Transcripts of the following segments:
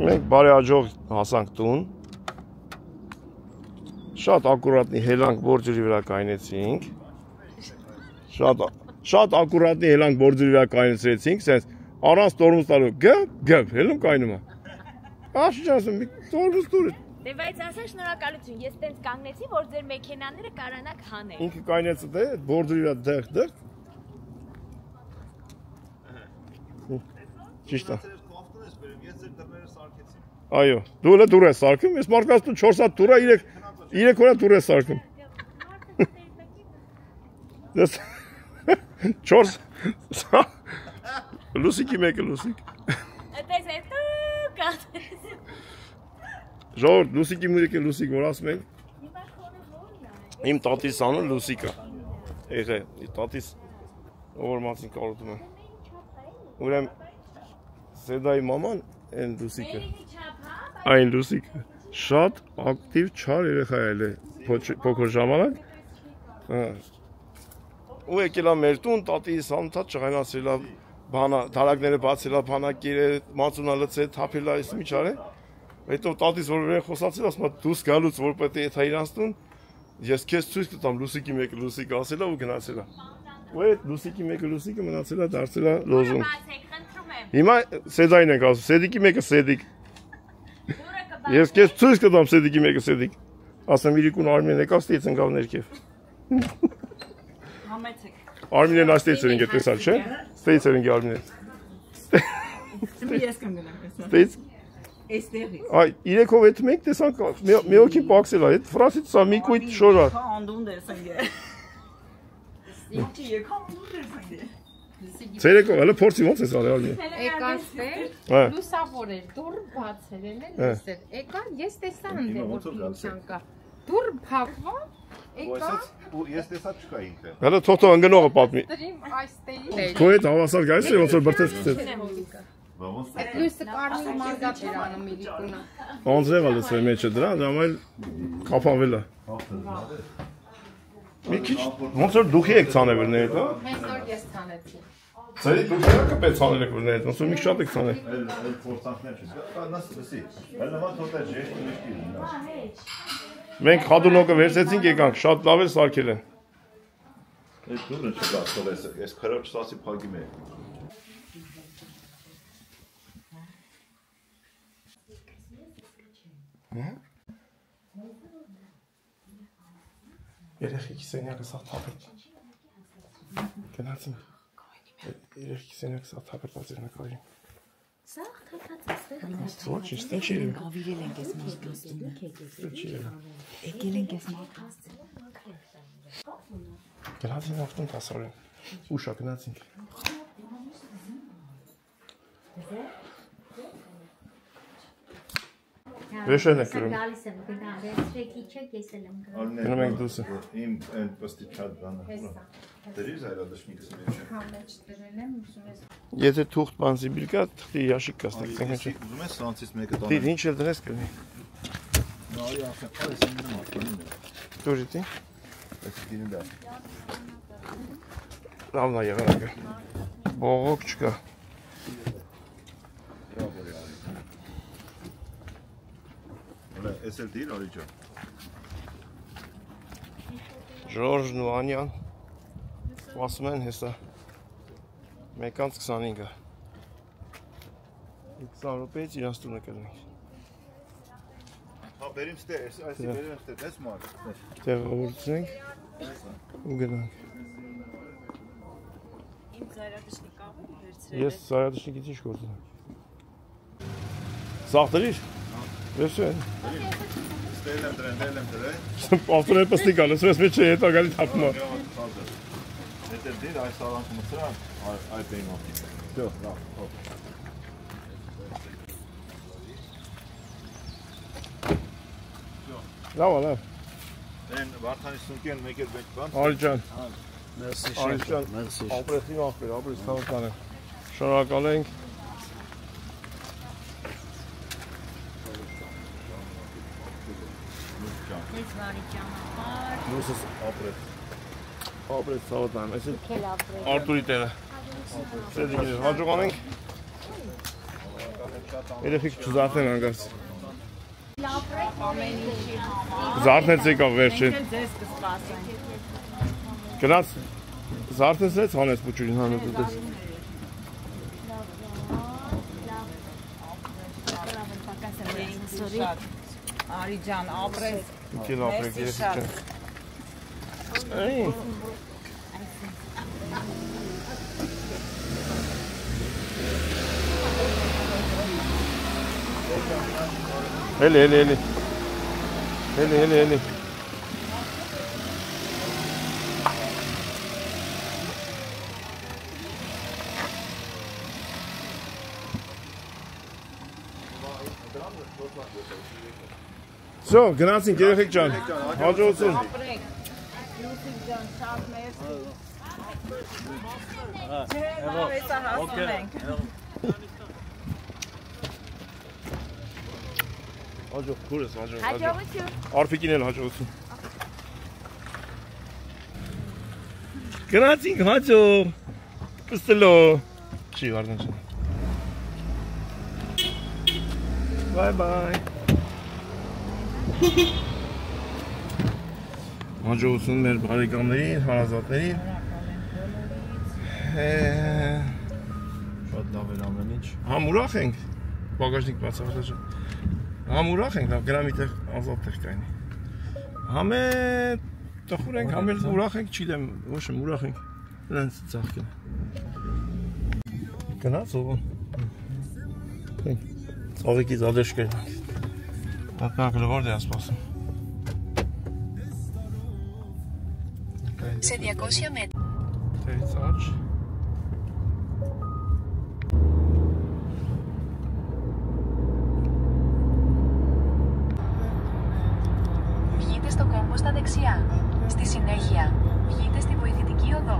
Մենք բարեհաջող հասանք տուն։ Շատ ակուրատնի հելանք բորջրի վրա կայնեցինք։ Շատ ակուրատնի հելանք բորջրի վրա կայնեցրեցինք, sense առանց տորմուզ տալու գብ հելում կայնում է։ Աշի ասում, տորմուզ տուրը։ Դե բայց ասա շնորհակալություն, ես տենց կանգնեցի, որ ձեր մեքենաները կարանաք հանել։ Ինքը կայնեցը դե բորջրի վրա դեղ։ Ճիշտ է։ Այո, դու էլ դուր ես սարքում, ես մարկասում 4 հատ դուր է, 3 օր դուր ես սարքում։ 4 լուսիկի մեկը լուսիկ։ Այդպես է դու կատես։ Ժողովուրդ, լուսիկի մեկը լուսիկ, որ ասում են։ Իմ տատիս անուն լուսիկ է։ Եղե, տատիս որ մացին կարոտում է։ Ուրեմն Սեդայի մաման այն լուսիկը։ Այն լուսիկը շատ ակտիվ չար երեխա է փոքր ժամանակ։ Ու եկել է մեր տուն, տատիս անընդհատ ջղայնացրել է բանա, դարակները բացել է, բանակերը, մածունա լցել, թափել է, այս ինչ արել։ Հետո տատիս որ վեր խոսացել, ասում է դուս գալուց որ պետք է եթա իրանց տուն, ես քեզ ցույց կտամ լուսիկի մեկը լուսիկ ասել է ու գնացել է։ Ու այդ լուսիկի մեկը լուսիկը մնացել է դարձել է լոզունգ։ Հիմա Սեդային ենք ասում, Սեդիկի մեկը Սեդիկ։ Ես քեզ ցույց կտամ Սեդիկի մեկը Սեդիկ։ Ասեմ իրիկուն Արմինեն եկավ ստից ընկավ ներքև։ Համեցեք։ Արմինեն այստեղ էր ինքը տեսալ, չէ՞։ Ստից էր ինքը Արմինեն։ Ես կանգնեմ այսօր։ Ստից։ Այստեղից։ Այ 3-ով այդ մեկ տեսանք մի օքի պաքսել է, այդ ֆրանսից սա մի կույտ շորա։ Անդուն դերսանգե։ Ինչի եկա անդուն դերսանգե։ Ցերեկով հələ փորձի ոնց էս արել Արմինեն։ Եկած էր, լուսավոր էր, դուռ բացել են լույսեր։ Եկա, ես տեսա ընդ որ ինչան կա։ Դուռ փակվա, եկա։ Ու ես տեսա չկա ինքը։ Հələ թողո ընկնողը պատմի։ Դրիմ այստեղի։ Քո հետ հավասար գայս է ոնց որ բրտես գցել։ Այդ լույսը կարմիր մարգատ էր անում իրիկունը։ Անձրև է լսել մեջը դրա, դամայել կապավել է։ Մի քիչ ոնց որ դուխի եք ցանել վրները, հա։ Հենց որ ես ցանեցի։ Ցերի դուք եք կպեց ցանել եք վրները, ոնց որ մի շատ եք ցանել։ Էլ ֆորտանքներ չկա։ Կանաս լսի։ Էլ նման թոտա ջեշտի միշտի։ Մենք խադունոկը վերցեցինք եկանք, շատ լավ է սարքել են։ Այդ դուրը չկա, թող ես քրոջ սասի փագի մեկ։ Երեխեքի սենյակը սա թափել։ Գնացինք։ Երեխեքի սենյակը սա թափել բացել նկարին։ Սա թափած է։ Ոչ, ինչ է։ Գավիրել ենք այս մարտաստումը։ Ինչ է։ Եկել ենք այս մարտաստումը։ Գնացինք ավտոն տասորեն։ Ուշա գնացինք։ Վեշեն եք գրում։ Գալիս եմ գնա, վերցրեք իջեք, ես էլ եմ գնում։ Գնում ենք դուսը։ Իմ այն պստի չատ բանը։ Դրի զայրադաշնիկս մեջ։ Համեջ դրել եմ, ուզում ես։ Եթե թուղթ բանզիբիլ կա, թղթի ящик կստեք, ցանկաց։ Ուզում ես սրանցից մեկը տանեմ։ Դի ինչ էլ դրես կլինի։ Նարի ասեմ, այս ինձ մարտին։ Դուրիտի։ Այս դինը դա։ Լավն է եղանակը։ Բողոք չկա։ Այս էլ դիր արի ջան։ Ժորժ Նուանյան։ Ասում են հեսա 1:25-ը։ 20 րոպեից իրանց տունը կլինի։ Հա, բերիմ ստե, այսի բերիմ ստե, դες մար։ Տեղավորեցնենք ու գնանք։ Իմ զայրադաշնիկը վերցրել։ Ես զայրադաշնիկից ինչ գործում եմ։ Սաղ դրիր։ Վերցրել։ Ստել եմ դրել։ Ավտոները պստիկ ալը, սրես մեջ է հետա գալի թափում է։ Հետ էլ դիր, այս ավանքը մծրա, այդ էին ոտի։ Դո, լավ, հոպ։ Լավ, լավ։ Են Վարդանի սունկեն մեկ էլ մեկ բան։ Արի ջան։ Մերսի Արի ջան, ապրեցին ախպեր, ապրեց թավտան եմ։ Շնորհակալ ենք։ Ես վարի ճանապարհ։ Նուսս ապրեց։ Ապրեց թավտան եմ, այսի Քել ապրել։ Արտուրի տեղը։ Սեդիկին հաջող անենք։ Երեխեք չզարթեն անգաս։ Զարթնեց եկավ վերջին։ Գնաց զարթնեցրեց հանեց պուչուրին հանեց ուտես։ Արի ջան, ապրես։ Ինքել ապրեք երեխեք ջան։ Հելի։ Սո, գնացինք երեխեք ջան, հաջողություն։ Հաջող, քուրս, Հաջողություն։ Արփիկին էլ հաջողություն։ Գնացինք հաջող։ Պստլո։ Չի վարդան ջան։ Bye. Հաջողություն մեր բարեկամներին, հարազատներին։ Շատ լավ էր ամեն ինչ։ Համ ուրախ ենք, բագաժնիկ բացահայտած ջան։ Համ ուրախ ենք, լավ գնամ իտեղ ազատ տեղ կայնի։ Համ է տխուր ենք, համ էլ ուրախ ենք, չգիտեմ, ոչ եմ ուրախ ենք։ Նրանց ծաղկեն։ Գնաց ով։ Ծաղիկի զադեշ կայնանք։ Հատնակը որդ է ասպասում։ Σε 200 μέτρα. Թերից աջ։ Βγείτε στο κόμβο στα δεξιά. Στη συνέχεια, βγείτε στη βοηθητική οδό.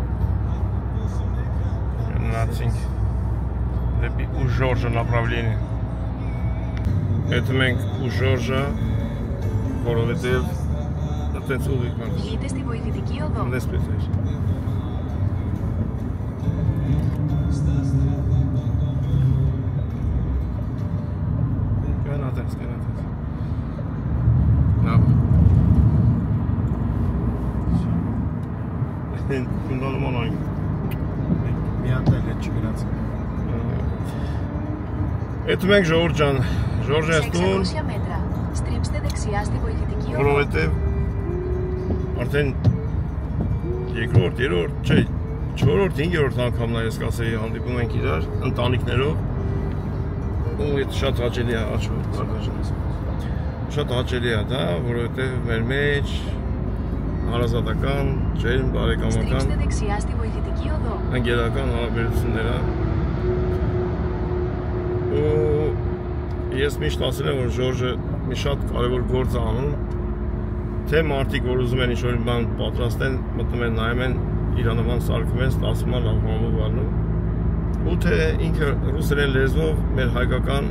Գնացինք դեպի Ուժորժը направление։ Հետո մենք Ուժորժը, որովհետև այդպես ուղիղ կանք։ Βγείτε στη βοηθητική οδό. Դեսպես էր։ Գնացես։ Նա։ Կունդալման այն։ Մի հատ էլ հետ չգնաց։ Հետո մենք Ժորժ ջան, Ժորժ Σε Էստուն, 600 μέτρα. Στρίψτε δεξιά στη βοηθητική οδό. որովհետև արդեն երկրորդ, երրորդ, չէ, 4-րդ, 5-րդ անգամն է ես կասեի հանդիպում ենք իրար ընտանիքներով ու այդ շատ հաճելի է շատ հաճելի է դա, որովհետև մեր մեջ հարազատական, ջերմ, բարեկամական, Στρίψτε δεξιά στη βοηθητική οδό. ընկերական հարաբերություններ է ու ես միշտ ասել եմ, որ Ժորժը մի շատ կարևոր գործ է անում, թե մարդիկ, որ ուզում են ինչ-որ բան պատրաստեն, մտնում են, նայում են, իրանական սարքում են, ստացվում է լավ համով անում, ու թե ինքը ռուսերեն լեզվով մեր հայկական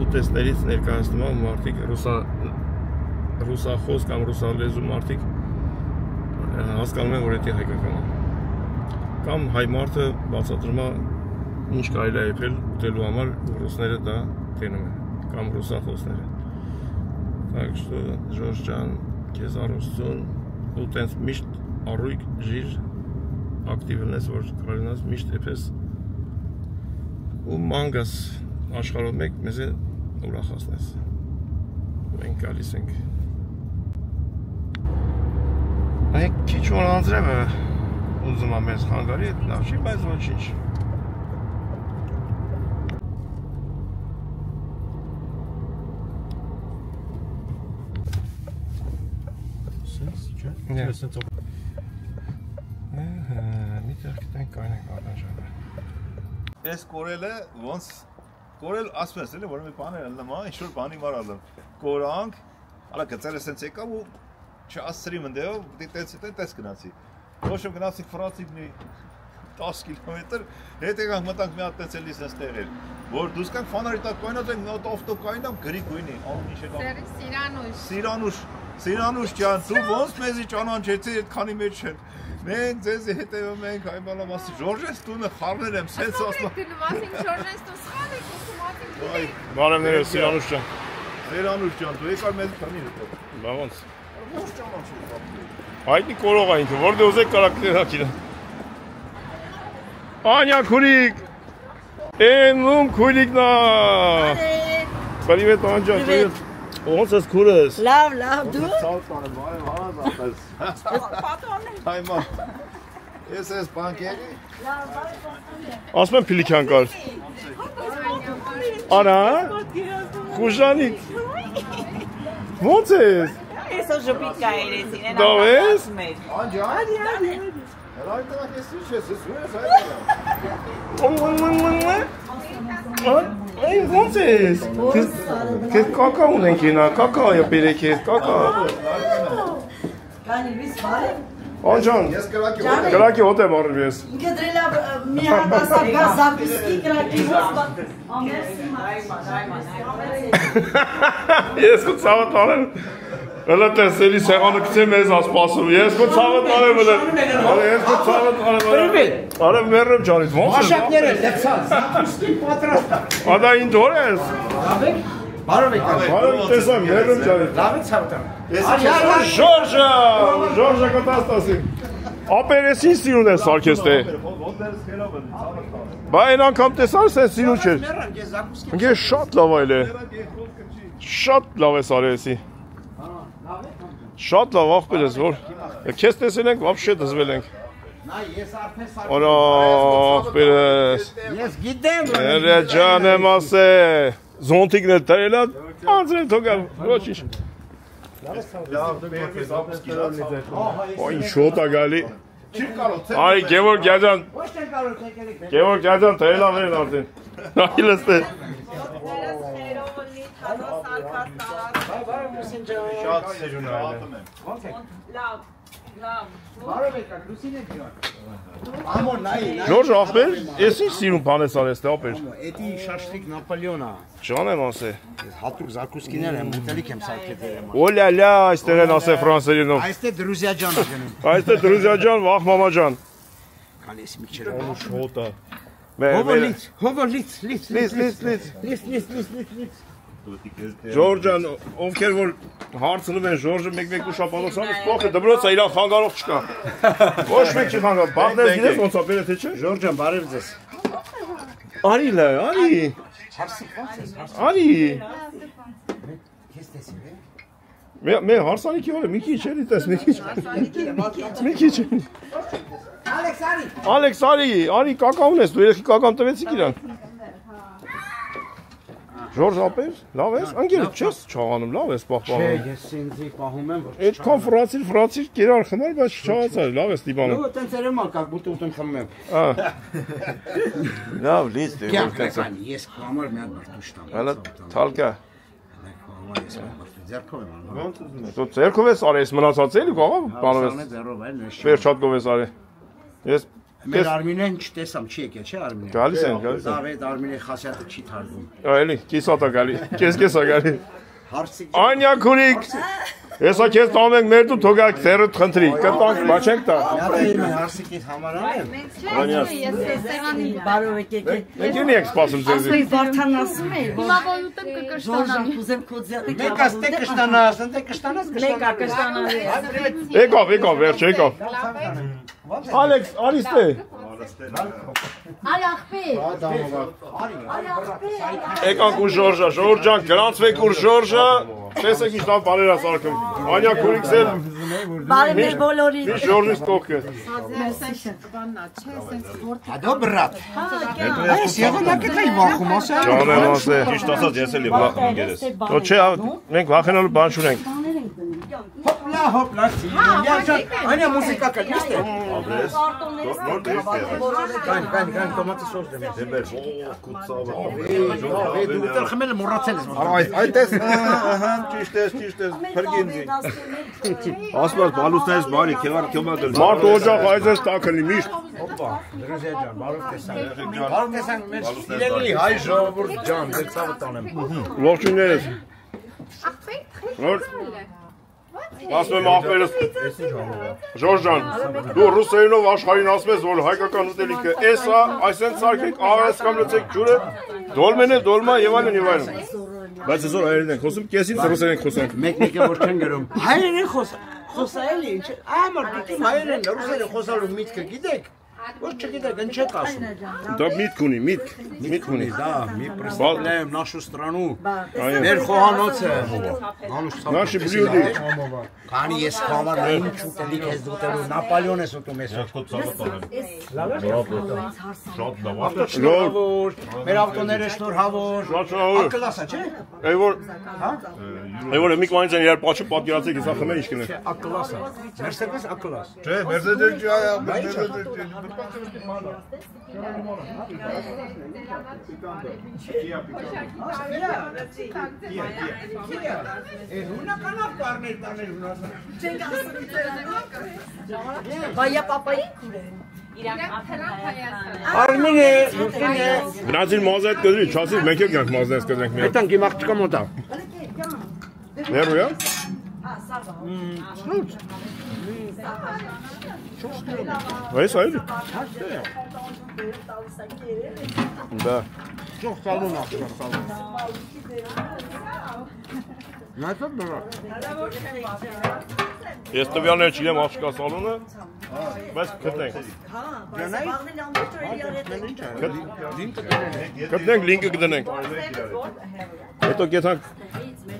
ուտեստներից ներկայացնում է մարդիկ, ռուսախոս կամ ռուսալեզու մարդիկ հասկանում են, որ դա հայկական է։ Կամ հայ մարդը բացատրում է ինչ կարելի է եփել ուտելու համար, ռուսները դա տենում են, կամ ռուսախոսները։ Так что, Ժորժ ջան, քեզ առողջություն, ու տենց միշտ առույգ ժիր ակտիվ լինես, որ կարողանաս միշտ եփես ու մանգաս աշխարհով մեկ մեզ ուրախացնես։ Մենք գալիս ենք։ Այ քիչ որ անձրևը ուզում եմ մեզ խանգարի, լավ չի, բայց ոչինչ։ Միտեղ գտենք կայնենք ադանջանը։ Այս կորելը ոնց կորել ասում ես էլի որ մի բան է լնամա ինչ որ բանի մարալը կորանք արա գծերը սենց եկավ ու չասցրի մնդեով դիտեց գնացի ոչ գնացի ֆրանսի մի 10 կիլոմետր հետ եկանք մտանք մի հատ տեցելի սենց տեղեր որ դուս կանք ֆանարի տակ կայնած ենք նոտ ավտո կայնամ գրի գույնի անում ինչ եկավ Սիրանուշ ջան դու ոնց մեզի ճանաչեցի այդքանի մեջ չեն Մենք ձեզի հետևում ենք այ բալամ ասի Ժորժես տունը խառնել եմ սենց ասում։ Գնացինք Ժորժես տուն սխալեք ուսումացինք։ Բարևներ Սիրանուշ ջան։ Սերանուշ ջան, դու եկար մեզ քանի հետո։ Բա ոնց։ Այդի կորող է ինքը, որտե ուզեք կարակ ներակիրա։ Անյա քուրիկ։ Էնում քուրիկնա։ Привет, Անջա, привет։ Ոնց ես քուրես։ Լավ, դու։ Այմա։ Ես բանկերի։ Ասում եմ Փիլիքյան կար։ Արա։ Խուժանիկ։ Ոնց ես։ Eso jupit caeresin. Դա ես։ Անջա։ Հələ ես ինչ ես Ay, ոնց ես։ Քեզ կակա ունենք ինա, կակա է բերեք ես, կակա։ Կանի վիս բարև։ Անջան, ես կրակի կրակի հոտ եմ առիվ ես։ Ինքը դրելա մի հատ ասա գազապիսկի կրակի հոտ։ Ես կու ցավը տանեմ։ Հələ տեսելի սեղանը գցե մեզ ասպասում։ Ես կու ցավը տանեմ հələ։ Ես կու ցավը տանեմ հələ։ Արա մերրեմ ջանից, ոնց է։ Աշակները լեցած, զապուսկի պատրաստ։ Ադա ին դոր ես։ Բարով եք։ Բարով տեսամ, մերրեմ ջանից։ Լավից հավտամ։ Ժորժա, Ժորժա կտաստասի։ Ապեր ես ինչ սիրուն ես սարքես թե։ Բա այն անգամ տեսար սեն սիրուն չէր։ Ինքը շատ լավ այլ է։ Շատ լավ է սարեսի։ Շատ լավ աղբեր ես, որ քեզ տեսել ենք, վաբշե դզվել ենք։ Արա աղբեր ես։ Ես գիտեմ։ Երե ջան եմ ասե։ Զոնտիկն էլ տրել է, անձրել թողալ, ոչինչ։ Այն շոտ է գալի։ Այ Գևորգ Գյաջան։ Գևորգ Գյաջան տրել ամեն արդեն։ Այլս թե։ շատ սերուն է։ Բարով եք, լուսին եք ջան։ Ամո նայ։ Ժորժ աղբեր, ես ինչ սիրուն բան ես արես թե ապեր։ Էդի շաշլիկ Նապոլեոնա։ Ջան եմ ասե։ Հատուկ զարկուսկիներ եմ, ուտելիք եմ սարքել եմ։ Օլալա, այստեղ են ասե ֆրանսերենով։ Այստեղ Դրուզիա ջան ակնում։ Այստեղ Դրուզիա ջան, վախ մամա ջան։ Կալես մի քիչ։ Շոտա։ Հովոլից։ Ժորժան, ովքեր որ հարցնում են Ժորժը մեկ-մեկ ու շապալոսան, սպոխ է դբրոցը իրան խանգարող չկա։ Ոչ մեկ չի խանգար, բաղներ գիրես ոնց ապերը թե չէ։ Ժորժան, բարև ձեզ։ Արի լա, արի։ Արի։ Ես տեսել եմ։ Մե հարսանիքի օրը մի քիչ էլի տես, մի քիչ։ Ալեքս արի կակա ունես, դու երեխի կական տվեցիք իրան։ Ժորժ ապեր, լավ ես, անգեր չես չաղանում, լավ ես պահպանում։ Չէ, ես ինձի պահում եմ, որ Այդքան ֆրանսիր կերար խմել, բայց չաղացար, լավ ես տիպանում։ Նո, տենց երեմ ակակ բուտը ուտեմ խմում եմ։ Լավ, լից դե որ կեցա։ Ես համար մի հատ բրտուշ տամ։ Հələ թալկա։ Ես ձեռքով եմ անում։ Դու ձերքով ես արի, ես մնացած էլի կողա, բանով ես։ Ձեռով այլ նշ։ Վերջատկով ես արի։ Ես Մեր Արմինեն չտեսամ, չի եկել, չէ Արմինեն։ գալիս են։ Դավեթ Արմինի խասյատը չի թարգում։ Էլի, կիսատ է գալի, կես է գալի։ Հարցիկ։ Անյա քուրիկ։ Հեսա քեզ տանում ենք մեր դու թողակ ծերդ խնդրի, կտանք, բա չենք տա։ Յատեին հարցիկից համար անեմ։ Բարով եք եկեք։ Մենք ինի ենք սպասում ձեզի։ Ասում Վարդան ասում է, որ Հիմա ոյուտեմ կկշտանան։ ուզեմ քո ձեռքը։ Մեկ աստե կշտանաս, ընդ կշտանաս, Մեկա կշտանան։ Եկավ, վերջ, եկավ։ Ալեքս, արիստե։ Այ ախպեր։ Եկանք ու Ժորժա, Ժորջան, գրանցվեք ու Ժորժա, տեսեք ինչ լավ բաներ է սարքում։ Անյա քուրիկս էլ Բարևներ բոլորին։ մի Ժորժից կողքը։ Ադո բրատ։ Այս եղանակը դե վախում ասա։ Ջան եմ ասե։ Ճիշտ ասած ես էլի վախենում գերես։ Ոչ չէ, մենք վախենալու բան չունենք։ Հոպլա, անյա մուզիկա կա, ճիշտ է։ Կան, տոմատի սոս դեմ։ Դեմեր, կուցավը։ Դու ուտել խմել մոռացել ես։ Այդ էս, ահա, ճիշտ ես, փրկինձի։ Ասված բալուսներից բարի, քեվա դեր։ Մարդ օջախ այզես տակնի միշտ։ Հոպա, Դրուզիա ջան, բարով տեսանք։ Բարով տեսանք, մեր սիրելի հայ ժողովուրդ ջան, դեր ցավը տանեմ։ Ողջույններս։ Որ Ասում եմ ախպերս Ժորժ ջան, դու ռուսերենով աշխարհին ասում ես, որ հայկական ուտելիքը էս է, այսինքն սարքեք, աղես կամ լցեք ջուրը, դոլմեն է, դոլմա եւ այլն եւ այլն։ Բայց այսօր հայերեն ենք խոսում, կեսից ռուսերեն խոսանք։ Մեկ-մեկը որ չեն գրում։ Հայերեն խոսալի ինչ։ Ամառ գիտեմ հայերեն, ռուսերեն խոսալու միտքը գիտեք։ Ոչ չգիտեք, ինչ եք ասում։ Դա միտք ունի, միտք ունի, да, мы представляем нашу страну. Մեր խոհանոցը, Наши блюда. Քանի ես խոհանոց ինչ ուտելիք ես ուտելու, Նապոլեոն ես ուտում ես։ Շնորհավոր, մեր ավտոները շնորհավոր։ Ակլասա, չէ՞։ Այո, մի կողմից են երբ աչը պատկերացեք, հեսա խմեն ինչ կնեն։ Ակլասա։ Mercedes ակլաս։ Չէ, Mercedes ջայա, Vaya papayı kuren. Արմինե, ուսինե։ Գնացին մազայդ կդրի, չասի մենք եք գանք մազայդ կդրենք մի։ Այդտան գիմ աղջկա մոտա։ Ներու է։ Այս այլ։ Да. Çox salon աղջկա salon։ Նայտա բրա։ Ես տվյալներ չգիտեմ աղջկա սալոնը, բայց կգտնենք։ Կգտնենք, լինկը կդնենք։ Հետո կեթանք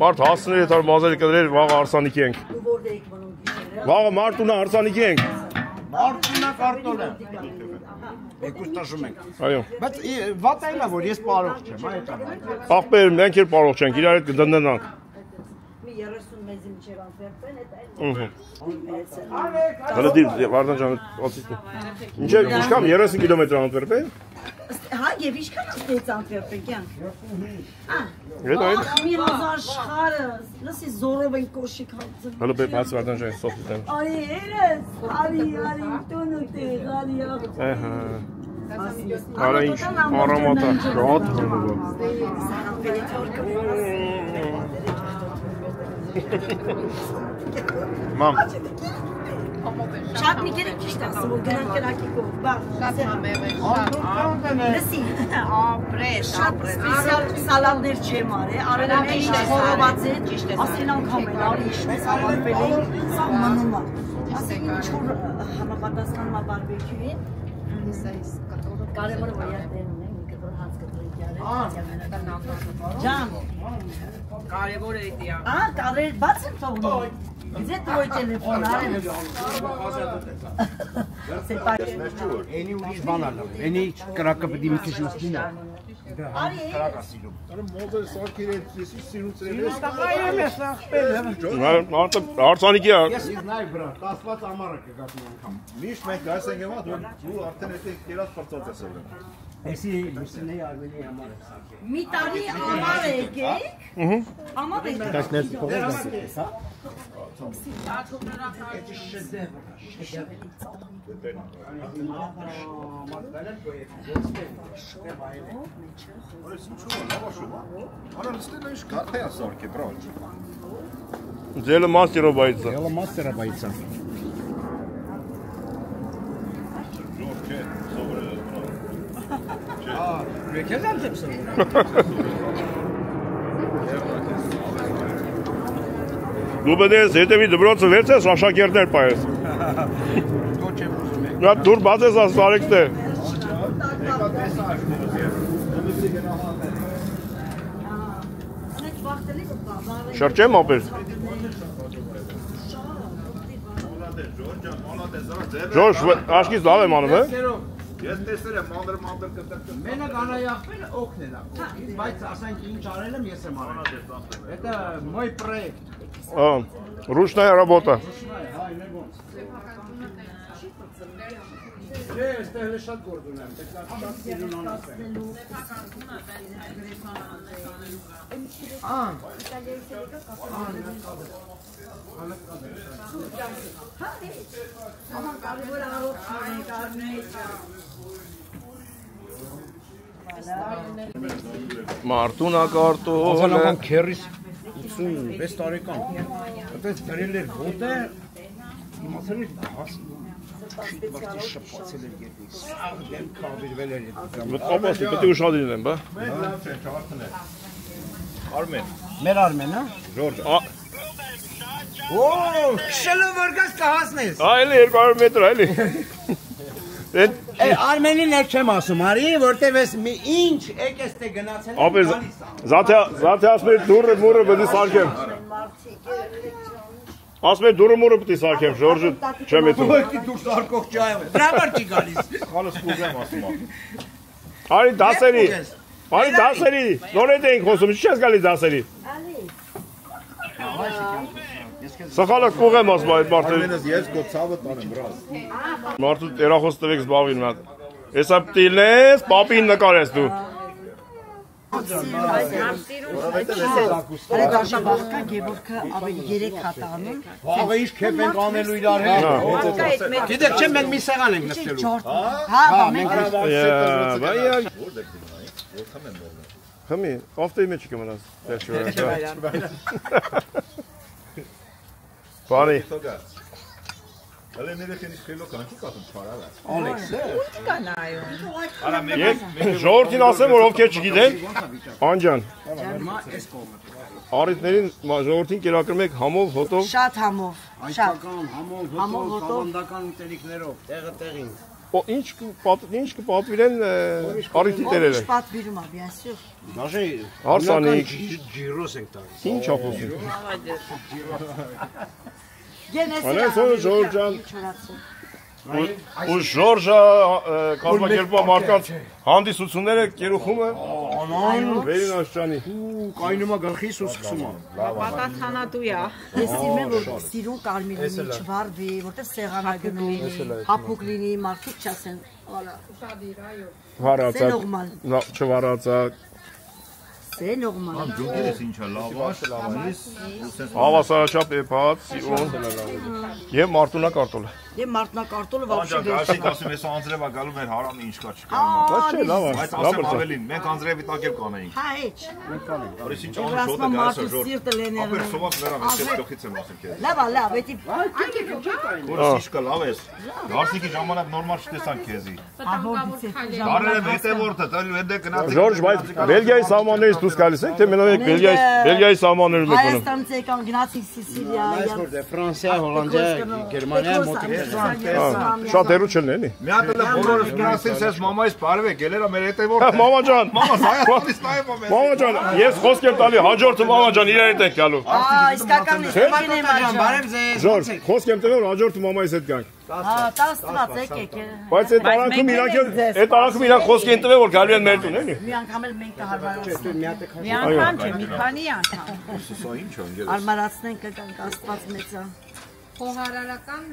մարդ հասցներ, եթե մազերը կդրեր, վաղը արսանիքի ենք։ Վաղը մարդունը արսանիքի ենք։ Մարդունա կարտոլ է։ Եկուս տաշում ենք։ Այո։ Բայց վատ այլա, որ ես պարող չեմ, այդ ամեն։ Աղբեր, մենք էլ պարող չենք, իրար հետ կդնդնանք։ Հələ deyil, Vardan canı asistin. İşkam 30 kilometre Antwerp'e. Ha, եւ ինչքան ասեց Անտվերպեն։ Այդ այլ։ Մի հազար շարը, լսի զորով են կոշիկ հացը։ Հələ բաց Vardan canı սոֆտեն։ Արի երես, արի տունուտի, արի։ Ահա։ Արա ինչ արամատա, շատ հնուվա։ Մամ։ Շատ մի կերեք ճիշտ ասում, որ գնանք կրակի կով, բաղ։ Լսի, շատ սպեսիալ սալատներ չեմ արի, արելան է ինչ խորոված է, ասին անգամ էլ արի իշում սալատվել է, սա մնում է։ Ասին ինչ որ համապատասխանում է բարբեկյուին, կարևորը որ յատերն է, մի կտոր հաց կտրիկ յարել, Ջան, կարևոր է դիա։ կարեր բաց եմ թողնում, Где твой телефон, Արեն։ Էնի ուրիշ բան ալավ, էնի կրակը պդի մի քիչ ուսնին է։ Արի Կրակա սիրում։ մոդել սարքեր ես սիրուցրել ես։ Տղայեմ ես ախպել Արցանիքի է։ Ես նայ բրա, 10 ամառը կգատնի անգամ։ Միշտ մենք գայս ենք եղած, որ դու արդեն եթե կերած պրծած ես եղել։ Էսի լուսինեի արվելի համար է սարքել։ մի տարի ամառ եկեք, ամառ եկեք։ Ձելը մաստերով բայցա։ Ելը մաստերը բայցա։ Եկես անտեմ սրում։ Դու պետք է հետևի դպրոցը վերցես, աշակերտներ պայես։ Ոչ եմ ուզում եք։ Նա դուր բացես ասարեկտը։ Շրջեմ ապեր։ Ժորժ, աշկից լավ եմ անում, է։ Ես տեսել եմ մանդր կտրկը։ Մենակ անայախվել օգնել է։ Բայց ասենք ինչ արել եմ, ես եմ արել։ Это мой проект։ Ручная работа։ Չէ, այստեղ էլ շատ գործ ունեմ, պետք է շատ սիրուն անասեմ։ Մարտունա կարտոլ։ Ազանական քերիս 86 տարեկան։ այդպես դրել էր ոտը, իմացել էր շիտվարտի շփացել էր գետից, դեմ կավիրվել էր։ Ապասի, պետք է ուշադրին եմ, բա։ Մենք լավ չենք, չավարտն է։ Արմեն։ Մեր Արմեն, հա։ Ժորժ։ Օ, քշելով որ գաս կհասնես։ Այլի 200 մետր, այլի։ Արմենին էլ չեմ ասում, արի, որտեվ ես մի ինչ եկես թե գնացել եմ Ապեր, գալիս եմ։ զաթե ասում էր դուրը մուրը պետք է սարքեմ։ Ասում էր դուրը մուրը պետք է սարքեմ, Ժորժը չեմ եթում։ Ոյքի դու սարկող ջայով, դրաբար չի գալիս։ Խալս կուզեմ ասում եմ։ Արի դասերի, նորետ էինք խոսում, չի ես գալի դասերի։ Սխալը կուղեմ ասում այդ մարդը։ Արմենս ես գո ցավը տանեմ, բրազ։ Մարդու տերախոս տվեք զբաղվին մատ։ Հեսա պտիլնես, պապին նկարես դու։ Արեգաշա բախկա Գևորգը ավելի 3 հատ անում։ Վաղը ինչ քեփ ենք անելու իրար հետ։ Գիտեք չէ մենք մի սեղան ենք նստելու։ Հա, մենք Խմի, ավտոյի մեջ կմնաս։ Բարի։ Հələ ներքին քիլո կանքի կատում չարավա։ Ալեքսը։ Ժողովրդին ասեմ, որ ովքեր չգիտեն, Անջան։ Առիթներին ժողովրդին կերակրում եք համով, հոտով։ շատ համով, շատ Այդական համով, հոտով, ավանդական ուտելիքներով, տեղը տեղին։ Ինչ կպատվիրեն առիթի տերերը։ Ինչ պատվիրում է, bien sûr։ Դաժե Հարսանիք։ ջիրոս ենք տալիս։ Ինչ ապոսին։ Գենեսի։ Ժորժան։ Ու Ժորժը կազմակերպում մարդկանց հանդիսությունները կերուխումը վերին աշճանի։ Կայնում է գլխիս ու սկսում է։ Պատասխանատու է։ Ես սիրում եմ, որ սիրուն կարմիր լինի, չվարվի, որտեղ սեղանա գնում, հապուկ լինի, մարդիկ չասեն, վալա։ Վարացա, չվարացա։ C'est normal։ Ջուկերս ինչա լավաշ, Հավասարաչափ էփած, սիրուն եւ մարտունակարտոլ։ Եվ մարտնակարտոլը Անջան вообще գաշիկ ասում ես անձրևա գալու մեր հարամը ինչ կա չկա։ Դա չէ, լավ է։ Բայց ասեմ ավելին, մենք անձրևի տակ էլ կանեինք։ Հա, էջ։ Որից ինչ Եվ անում շոտը ասում եմ, գալիս է մարդու ժոր։ սիրտը լեներն Ապեր են։ սոված նրան ես գլխից եմ ասում քեզ։ Լավ, լավ, էդի Որս ինչ կա լավ ես։ Դարսիկի ժամանակ նորմալ չտեսան քեզի։ Բարերը հետևորդը, դա դե գնաց։ Ժորժ, բայց Բելգիայի սահմաններից դուրս գալիս եք, թե մենակ Բելգիայի սահմաններում եք գնում։ Հայաստանից եկան, գնացինք Սիցիլիա։ Այս որտեղ Ֆրանսիա, Հոլանդիա, Գերմանիա մոտիկ։ Շատ հեռու չեն էլի։ Մի հատ էլ բոլորս գնացին սես մամայից բարվեք, ելերա մեր հետևորդը։ Մամա ջան, Մամա Հայաստանից նայում եմ։ մամա ջան, ես խոսք եմ տալի հաջորդը մամա ջան իրար հետ ենք գալու։ Իսկական իսկական եմ Բարև ձեզ։ Ժորժ, խոսք եմ տվել հաջորդը մամայից հետ գանք։ Հա, տասված եկեք։ Բայց այդ արանքում իրանք խոսք են տվել որ գալու են մեր տուն էլի։ Մի անգամ էլ մենք կհարմարացնենք։ Մի անգամ չէ, մի քանի անգամ։ Սա ինչ է անգել։ Հարմարացնենք կգանք Աստված մեծա։ Խոհարարական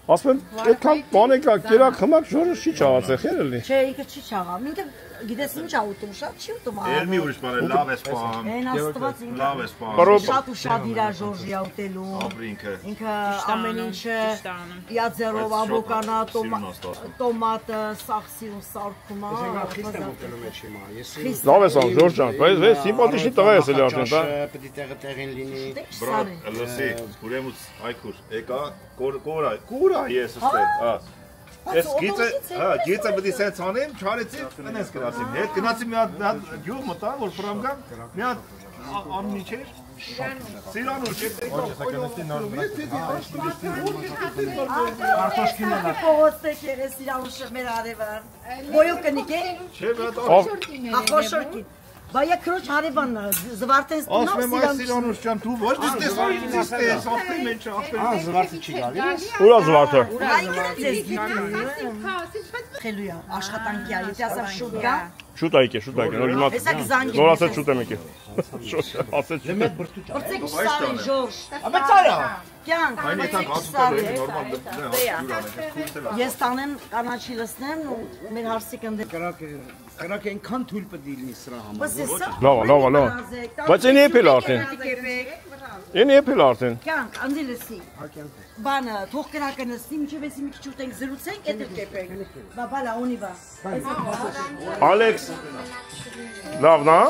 Ասում եմ, այդքան բան եկա, կերակ խմակ Ժորժը չի չաղացել, խելելի։ Չէ, ինքը չի չաղա։ Ինքը գիտես ինչ ա ուտում, շատ չի ուտում։ Ելմի ուրիշ բան է, լավ ես պահം։ Այն Աստված Լավ ես պահം։ շատ ու շատ իրա Ժորժիա ուտելու։ Ապրինքը։ Ինքը ամեն ինչը յաձերով, ավոկանա, տոմատը, սախսին սարքում է։ Լավ ես ամ Ժորժ ջան, բայց սիմպաթիչնի տղա ես էլի արդեն, դա։ Պետք է տեղը տեղին լինի։ Բրատ, լսի, ուրեմն այքուր, եկա կորա ես ստել, հա։ Ես գիծը, հա, գիծը պետք է սենց անեմ, չարեցի, այնպես գնացիմ։ Հետ գնացի մի հատ գյուղ մտա, որ պրամ գամ, մի հատ անունի չէր։ Սիրանուր չէ։ Փողոցեք երես իրանուշը մեր արևան։ Բոյով կնիկե։ Չէ, բրատ, Ախոշորքի։ Բայա քրոջ հարևանն զվարթես տունով ասում եմ այս Սիրանուր ջան, դու ոչ տեսա ինչ ես, ասում եմ ինչ, ասում եմ։ Զվարթը չի գալի։ Ուրա զվարթը։ Խելույա, աշխատանքի է, եթե ասեմ շուտ գա։ Շուտ այկե, նոր հիմա Հեսա կզանգի։ նոր ասած շուտ եմ եկել։ Ասած շուտ։ Որտեք սարին Ժորժ։ Աբա ծարա։ Կյանք, Այն որտեք եկան սարին։ նորմալ Ես տանեմ կանաչի լսնեմ ու մեր հարսի կնդեմ։ Կրակ այնքան թույլ պետք է լինի սրա համար։ Լավ։ Բայց այն եփել արդեն։ Այն եփել արդեն։ Կյանք, անձի լսի։ Բանը, թող կրակը նստի, մինչև էսի մի քիչ ուտենք, զրուցենք, էդ էլ կեպենք։ Բաբալա, ունի բա։ Ալեքս։ Լավն է։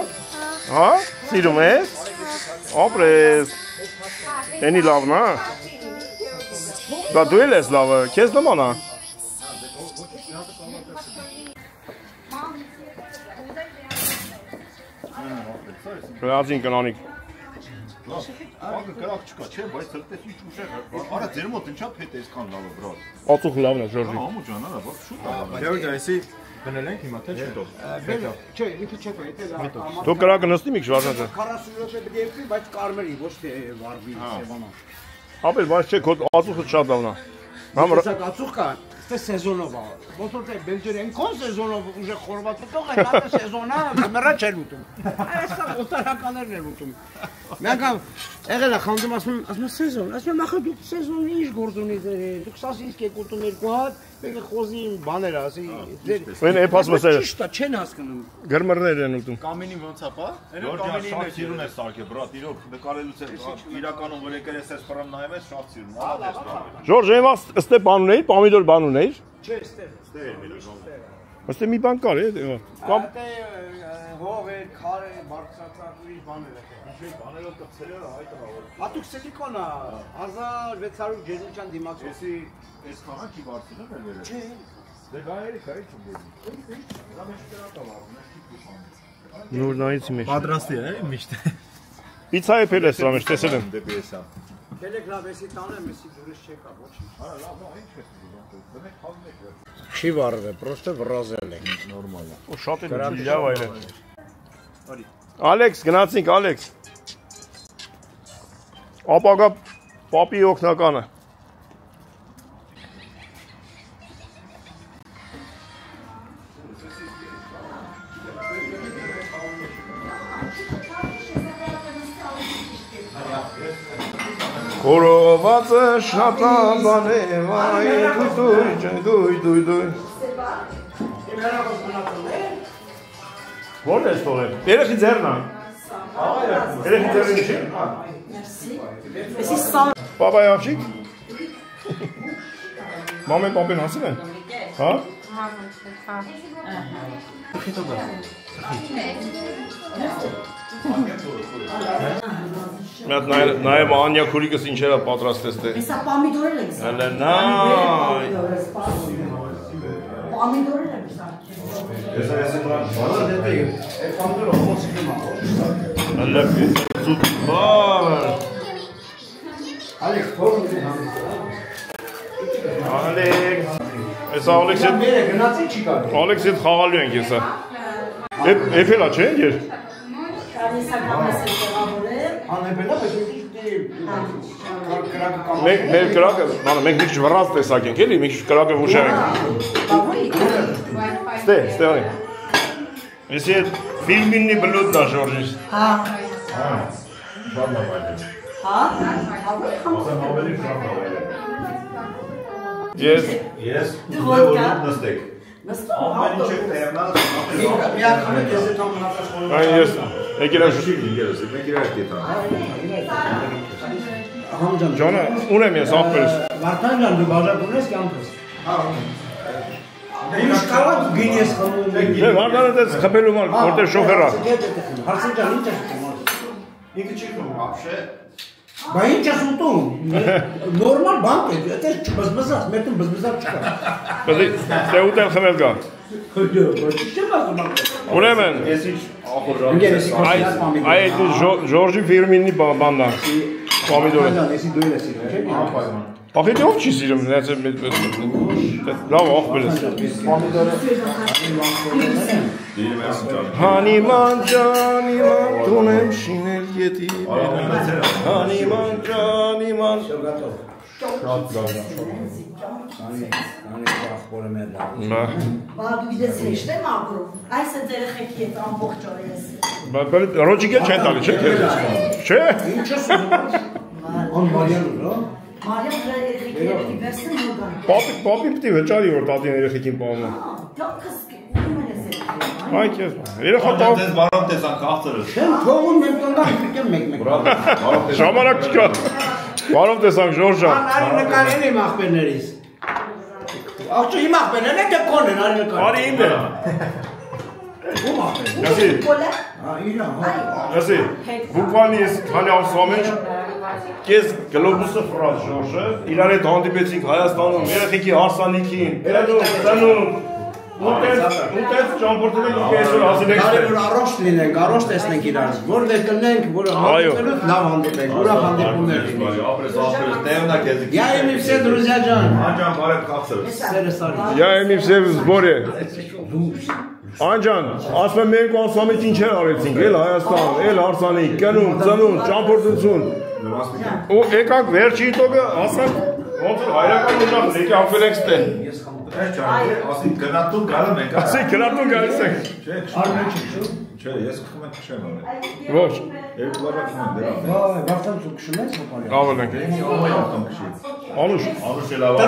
Հա? Սիրում ես։ Ապրես։ Էնի լավն է։ Դա դու ես լավը, քեզ նման է։ Ռազին կնանիկ։ Ակը կրակ չկա, չէ, բայց դեռ ինչ ուժեղ է։ Արա ձեր մոտ ինչա փետ է այսքան լավը, բրոդ։ Ածուխ լավն է, Ժորժի։ Համու ջան, արա, բա շուտ է։ Ժորժ, այսի գնել ենք հիմա թե շուտով։ Չէ, մի քիչ չեք հետել։ Դու կրակը նստի մի քիչ վարժանք։ 40 րոպե պետք է իպի, բայց կարմերի, ոչ թե վարվի սևանա։ Ապել, բայց չէ, քո ածուխը շատ լավն է։ Սա ածուխ կա, ստե սեզոնով է։ Ոնց որ թե բելջերեն քո սեզոնով ուժը խորված տող է, լավ սեզոնա, մեռա չեր ուտում։ Այսա օտարականներն են ուտում։ Մենք եղել է խանդում ասում սեզոն, ասում ախա դուք սեզոնի ինչ գործ ունի ձեր, դուք սասինք եք ուտում երկու հատ, եկեք խոզի բաներ ասի, ձեր։ Այն էփաս մսերը։ Ճիշտ է, չեն հասկանում։ Գրմռներ են ուտում։ Կամինին ոնց է, պա։ Ժորժը շատ սիրուն է սարքե, բրոդ, իրոք նկարելուց է իրականում որ եկել ես այս պրամ նայում ես շատ սիրուն։ Ժորժ, եմա ստե բան ունեիր, պամիդոր բան ունեիր։ Չէ, ստեղ։ Ոստե մի բան կար է, կամ հող է, քար է, բարձրացած ուրիշ բաներ է։ Բաներով կցելը հայտը որ։ Հատուկ սիլիկոն է, 1600 ջեզնչան դիմացով։ Այս քաղաքի բարձրն է վերել։ Չէ։ Դե գայերի քայլ չունի։ Դա մեջ կրակա վարում է, քիչ նոր նայից մեջ։ Պատրաստի է, միշտ։ Պիցա է փել է սրա մեջ, տեսել եմ։ դեպի էսա։ Գելեք լավ էսի տանեմ, էսի դուրս չեկա, ոչինչ։ Արա լավ, ինչ ես ուզում։ Դե խաղում եք։ Չի վառվել, պրոստը վրազել է։ Նորմալ է։ Ու շատ է լավ այլ է։ Ալեքս, գնացինք Ալեքս։ Ապագա պապի օգնականը։ Խորովածը շատ բան է, վայ, դույ։ Ո՞ր ես թողել։ Երեխի ձեռն է։ Երեխի ձեռին չի։ Պապայ աղջիկ։ Մամեն պապեն հասել են։ Հա։ Մատ նայեմ Անյա քուրիկս ինչեր է պատրաստես դե։ Հեսա պամիդորել ենք սա։ Հələ նայ։ Պամիդորել ենք սա։ Ես բանա դեպի այդ պամիդորը ոնց է մա։ Հələ սուպեր։ Ալեքս, փորում դու։ Ալեքս։ Այս Ալեքսը գնացի չի գա։ Ալեքսը խաղալու ենք հեսա։ Էփելա չէ եր։ Հեսա կամես է տեղավորել։ Անեպելա, բայց մի քիչ կրակը կամ։ Մեր կրակը, մանա մենք մի քիչ վռած տեսակ ենք, էլի, մի քիչ կրակը ուժեղ ենք։ Ստե արի։ Էսի այդ ֆիլմինի բլուդն է Ժորժիս։ Հա։ Շատ լավ է։ Հա։ Ասեմ ավելի շատ լավ է։ Ես որ նստեք։ Նստում։ Ամեն ինչ տեղնալ։ Միականը ես այդ ամենաշնորհը։ Այն ես եկել եմ Շուշի ինգերս, մենք իրար դիտա։ Համջան։ Ջանը, ունեմ ես ապերս։ Վարդան ջան, դու բաժակ ունես կյանքս։ Հա։ Ինչ կարող գինի ես խմում։ Դե վարդանը դες խփելու մար, որտեղ շոֆեր է։ Հարցին ջան, ինչ ես ուտում։ Ինքը չի խմում, ապշե։ Բա ինչ ես ուտում։ Նորմալ բան է, դա բզբզած, մետում բզբզած չկա։ Դե ուտել խմել գա։ Ուրեմն, Ես ինչ ախոր այդ Ժորժի ֆիրմինի բանն է։ Պամիդորը։ Էսի դու ես իրեն, չէ՞։ Ախետ ով չի սիրում, նայած լավ ախպեր ես։ Հանիման ջանիման տունեմ շինել ետի Հանիման ջանիման Շատ լավ։ Անի ախորը մեր լավ։ Բա դու գիտես հեշտ եմ ապրում։ Այս է երեխեքի հետ ամբողջ օրը ես։ Բայց ռոջիկը չեն տալի, չէ՞։ Չէ։ Ինչ ես ուզում։ Ան Մարիան ու, հա։ Մարիան դրա երեխեքի հետ վերցնի նոդան։ Պապի պիտի վճարի որ տատին երեխեքին պահում։ Լավ կսկի, ունում են ես երեխեքին։ Այ քեզ։ Երեխա տավ։ Դες բարոն տեսան կախծրը։ Չեմ թողում մենք տոնդակ պիտեմ մեկ-մեկ։ Ժամանակ չկա։ Բարով տեսանք Ժորժ ջան։ Արի նկարել եմ ախպերներից։ Աղջի իմ ախպերն է թե կոն են արի նկարել։ Արի ինձ է։ Ում ախպեր։ Ասի, Հա, իրա, հա։ ասի, բուկվալնի ես քանի ամսվա մեջ Կես գլոբուսը ֆրազ Ժորժը, իրար հետ հանդիպեցինք Հայաստանում, երեխեքի հարսանիքին, ծնում, ուտեց ճամփորդել ենք այսօր ասել եք։ Կարևոր առողջ լինենք, առողջ տեսնենք իրար, որտեղ կլնենք, որը հանդիպելուց լավ հանդիպենք, ուրախ հանդիպումներ լինեն։ Я им все друзья Ջան։ Անջան բարև խաղցր։ Я им все в сборе։ Անջան, ասում եմ մենք անսամիտ ինչեր արեցինք, էլ Հայաստան, էլ հարսանիք, գնում, ծնում, ճամփորդություն։ Ու եկանք վերջին տոկը, ասանք ոնց որ հայրական ուժախ եկի ապել ենք ստե։ Ասի գնատուն գալում ենք։ Ասի գնատուն գալիս ենք։ Չէ, ես խփում եմ քշեմ արել։ Ոչ։ Երկու բառ խփում եմ դրա։ Վայ, վախտան դու քշում ես հոպարի։ Ավել ենք։ Անուշ։ Անուշ էլ ավա։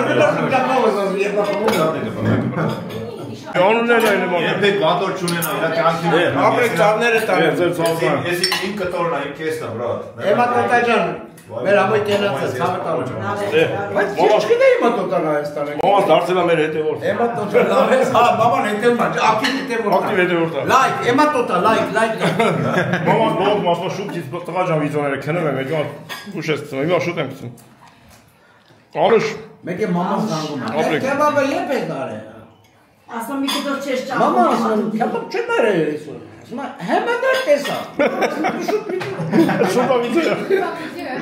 Անուններն այն եմ անում։ Երբեք վատոր չունենա, իրա կյանքի։ Ապրեք ծավները տանեմ։ Ձեր ծավալը։ Ես իմ կտորն եմ, կեսն եմ, բրատ։ Էմա տոտաջան, մեր ամոյ կենացած, ցավը տալու։ Բայց ես չգիտեի իմա տոտան Հայաստանը։ Մամաս դարձել է մեր հետևորդ։ Էմա տոտան լավ ես, հա, բաբան հետևում է, ակտիվ հետևորդ։ Ակտիվ հետևորդ է։ Լայք, էմա տոտա, լայք։ Մամաս բողոք մասմա շուտ տղա ջան վիդեոները քնում եմ, հետո ուշ ես գցում, հիմա շուտ եմ գցում։ Անուշ։ Մեկ է մաման զանգում է։ Ապրեք։ Կեբաբը երբ եք արել։ Ասում մի կտոր չես ճամփորդում։ Մամա ասում, կեբաբ չեմ արել այսօր։ Ասում է, հեմա դեր տեսա։ Շուտ ավիցը։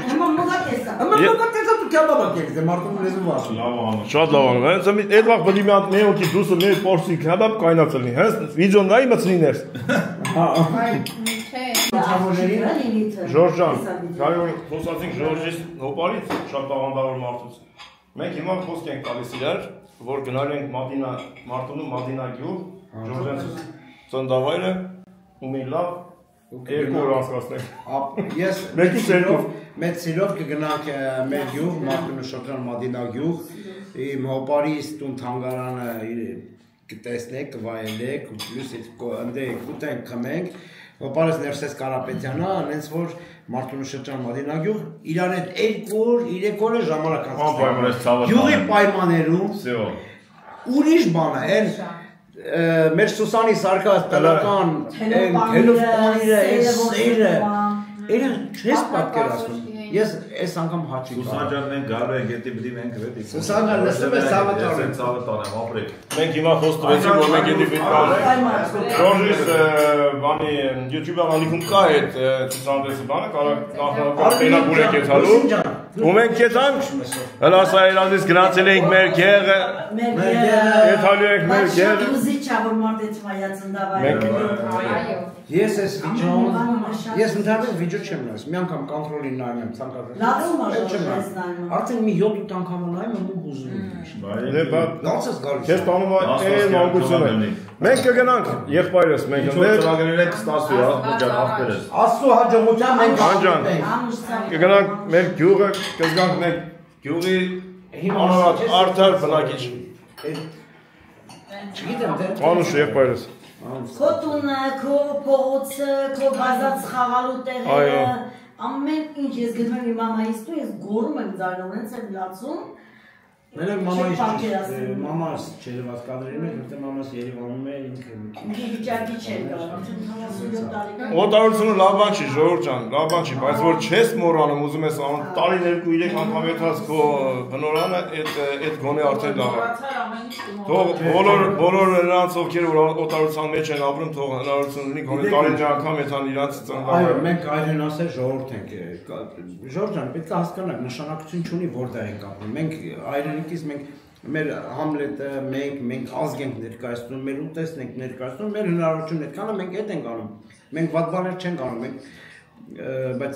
Հիմա մոդա տեսա։ Ամա մոդա տեսա դու կեբաբը կերես, մարդուն լեզու ասում։ Լավ անում։ Շատ լավ անում։ Հենց այդ վաղ բդի մի հատ մի օքի դուսը մի փորձի կեբաբ կայնացել լինի։ Հենց վիդեոն նայի մցնիներ։ Հա։ Ժորժ ջան, կարևոր խոսացինք Ժորժից հոպարից շատ տաղանդավոր մարդուց։ Մենք հիմա խոսք ենք տալիս իրար, որ գնալ ենք Մադինա, Մարտունու Մադինա գյուղ, Ժորժենց ծնդավայրը, ու մի լավ երկու օր անցկացնենք։ Ես մեծ սիրով կգնանք մեր գյուղ, Մարտունու շրջան Մադինա գյուղ, իմ հոպարից տուն թանգարանը կտեսնեք, կվայելեք, ու պլյուս ընդ կուտենք, խմենք, հոպարս Ներսես Կարապետյանը, անենց որ Մարտունու շրջան Մադինա գյուղ, իրար հետ 2 օր, 3 օր ժամանակ անցկացնենք։ Գյուղի պայմաններում ուրիշ բան է, մեր Սուսանի Սարգաս տնական թելոֆոնները, սերը, Էրը չես պատկերացնում։ Ես այս անգամ հաճի կա։ Սուսան ջան, մենք գալու ենք, եթե պիտի մենք վետի։ Սուսան ջան, լսում ես ցավը տանեմ։ Ցավը տանեմ, ապրեք։ Մենք հիմա խոստովեցինք, որ մենք եթե պիտի գանք։ Ժորժից բանի YouTube անալիքում կա այդ ցուցանտեսը բանը, կարող նախնական տենագուր եք եթալու։ Ու մենք եթանք, հələ ասա իրազից գնացել ենք մեր գեղը։ Եթալու ենք մեր գեղը։ Ես ես վիդեոն, ես ընդհանրապես վիդեո չեմ նայում, մի անգամ կոնտրոլին նայում եմ ցանկացած։ Արդեն մի 7-8 անգամ նայում եմ ու հուզում եմ։ Ոնց ես գալիս։ Քեզ տանում է մանկությունը։ Մենք կգնանք եղբայրս, մենք ծրագրերն ենք ստացվի, ջան, ախպերս։ Աստծո հաջողությամբ մենք կգնանք մեր գյուղը, կզգանք մենք գյուղի անորակ արդար բնակիչ։ Չգիտեմ թե Անուշ եղբայրս։ Քո տունը, քո փողոցը, քո բազած խաղալու տեղերը, ամեն ինչ ես գնում եմ իմ մամայից ու ես գոռում եմ ձայնով, հենց եմ լացում։ Մենակ մամաս չերված կադրերում է, որտեղ մամաս Երևանում է ինքը։ Ինքը վիճակի չէր կարող, 47 տարեկան։ Օտարությունը լավ բան չի, Ժողովուրդ ջան, լավ բան չի, բայց որ չես մոռանում, ուզում ես տարին 2-3 անգամ եթաս քո բնորանը, այդ գոնե արդեն լավ է։ Թող բոլոր նրանց ովքեր որ օտարության մեջ են ապրում, թող հնարավորություն ունի գոնե տարին մի անգամ եթան իրանց ծննդավայրը։ Այո, մենք այրեն ասել ժողովուրդ ենք։ Ժողովուրդ ջան, պետք է հասկանաք, նշանակություն չունի որտեղ ենք ապրում։ Մենք այրենիքից մենք մեր Համլետը, մենք ազգ ենք ներկայացնում, մեր ուտեստն ենք ներկայացնում, մեր հնարավորությունն այդքանը մենք այդ ենք անում։ Մենք վատ բաներ չենք անում, բայց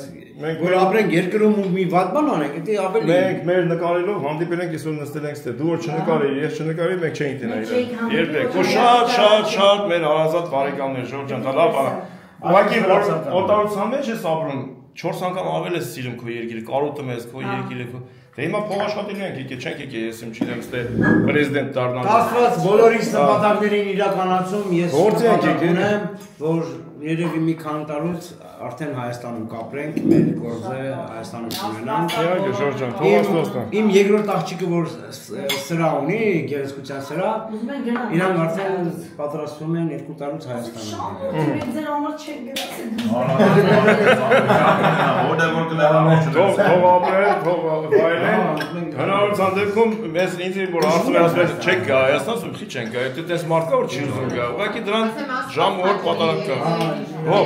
որ ապրենք երկրում ու մի վատ բան անենք, դա ավելի մենք մեր նկարելով հանդիպել ենք այսօր նստել ենք ստե։ Դու որ չնկարեի, ես չնկարեի, մենք չէինք տենա իրար։ Երբեք։ Ու շատ մեր հարազատ բարեկամներ, Ժորժ ջան, դա լավ բան է։ Ուղղակի որ օտարության մեջ ես ապրում, 4 անգամ ավել ես սիրում քո երկիրը, կարոտում ես քո երկիրը։ Դե հիմա փող աշխատելու ենք, եկե չենք եկե, ես իմ չգիտեմ, ստե պրեզիդենտ դառնալ։ Աստված բոլորիս նպատակներին իրականացում, ես գործի ենք եկել, որ երևի մի քանի տարուց արդեն Հայաստանում կապրենք, մեր գործը Հայաստանում ունենանք։ Իհարկե, Ժորժ ջան, թողաստոսն։ Իմ երկրորդ աղջիկը, որ սրա ունի, գեղեցկության սրա, իրանք արդեն պատրաստվում են 2 տարուց Հայաստանում։ Ձեր համար չեք գրասել։ Թող ապրեն, թող վայելեն։ Հնարավորության դեպքում մեզ ինձ որ հարցում են ասում չեք գա Հայաստան, ասում քիչ են գա, դա տես մարդկա որ չի ուզում գա։ Ուղղակի դրան ժամ օր պատարակ կա։ Ո՞վ։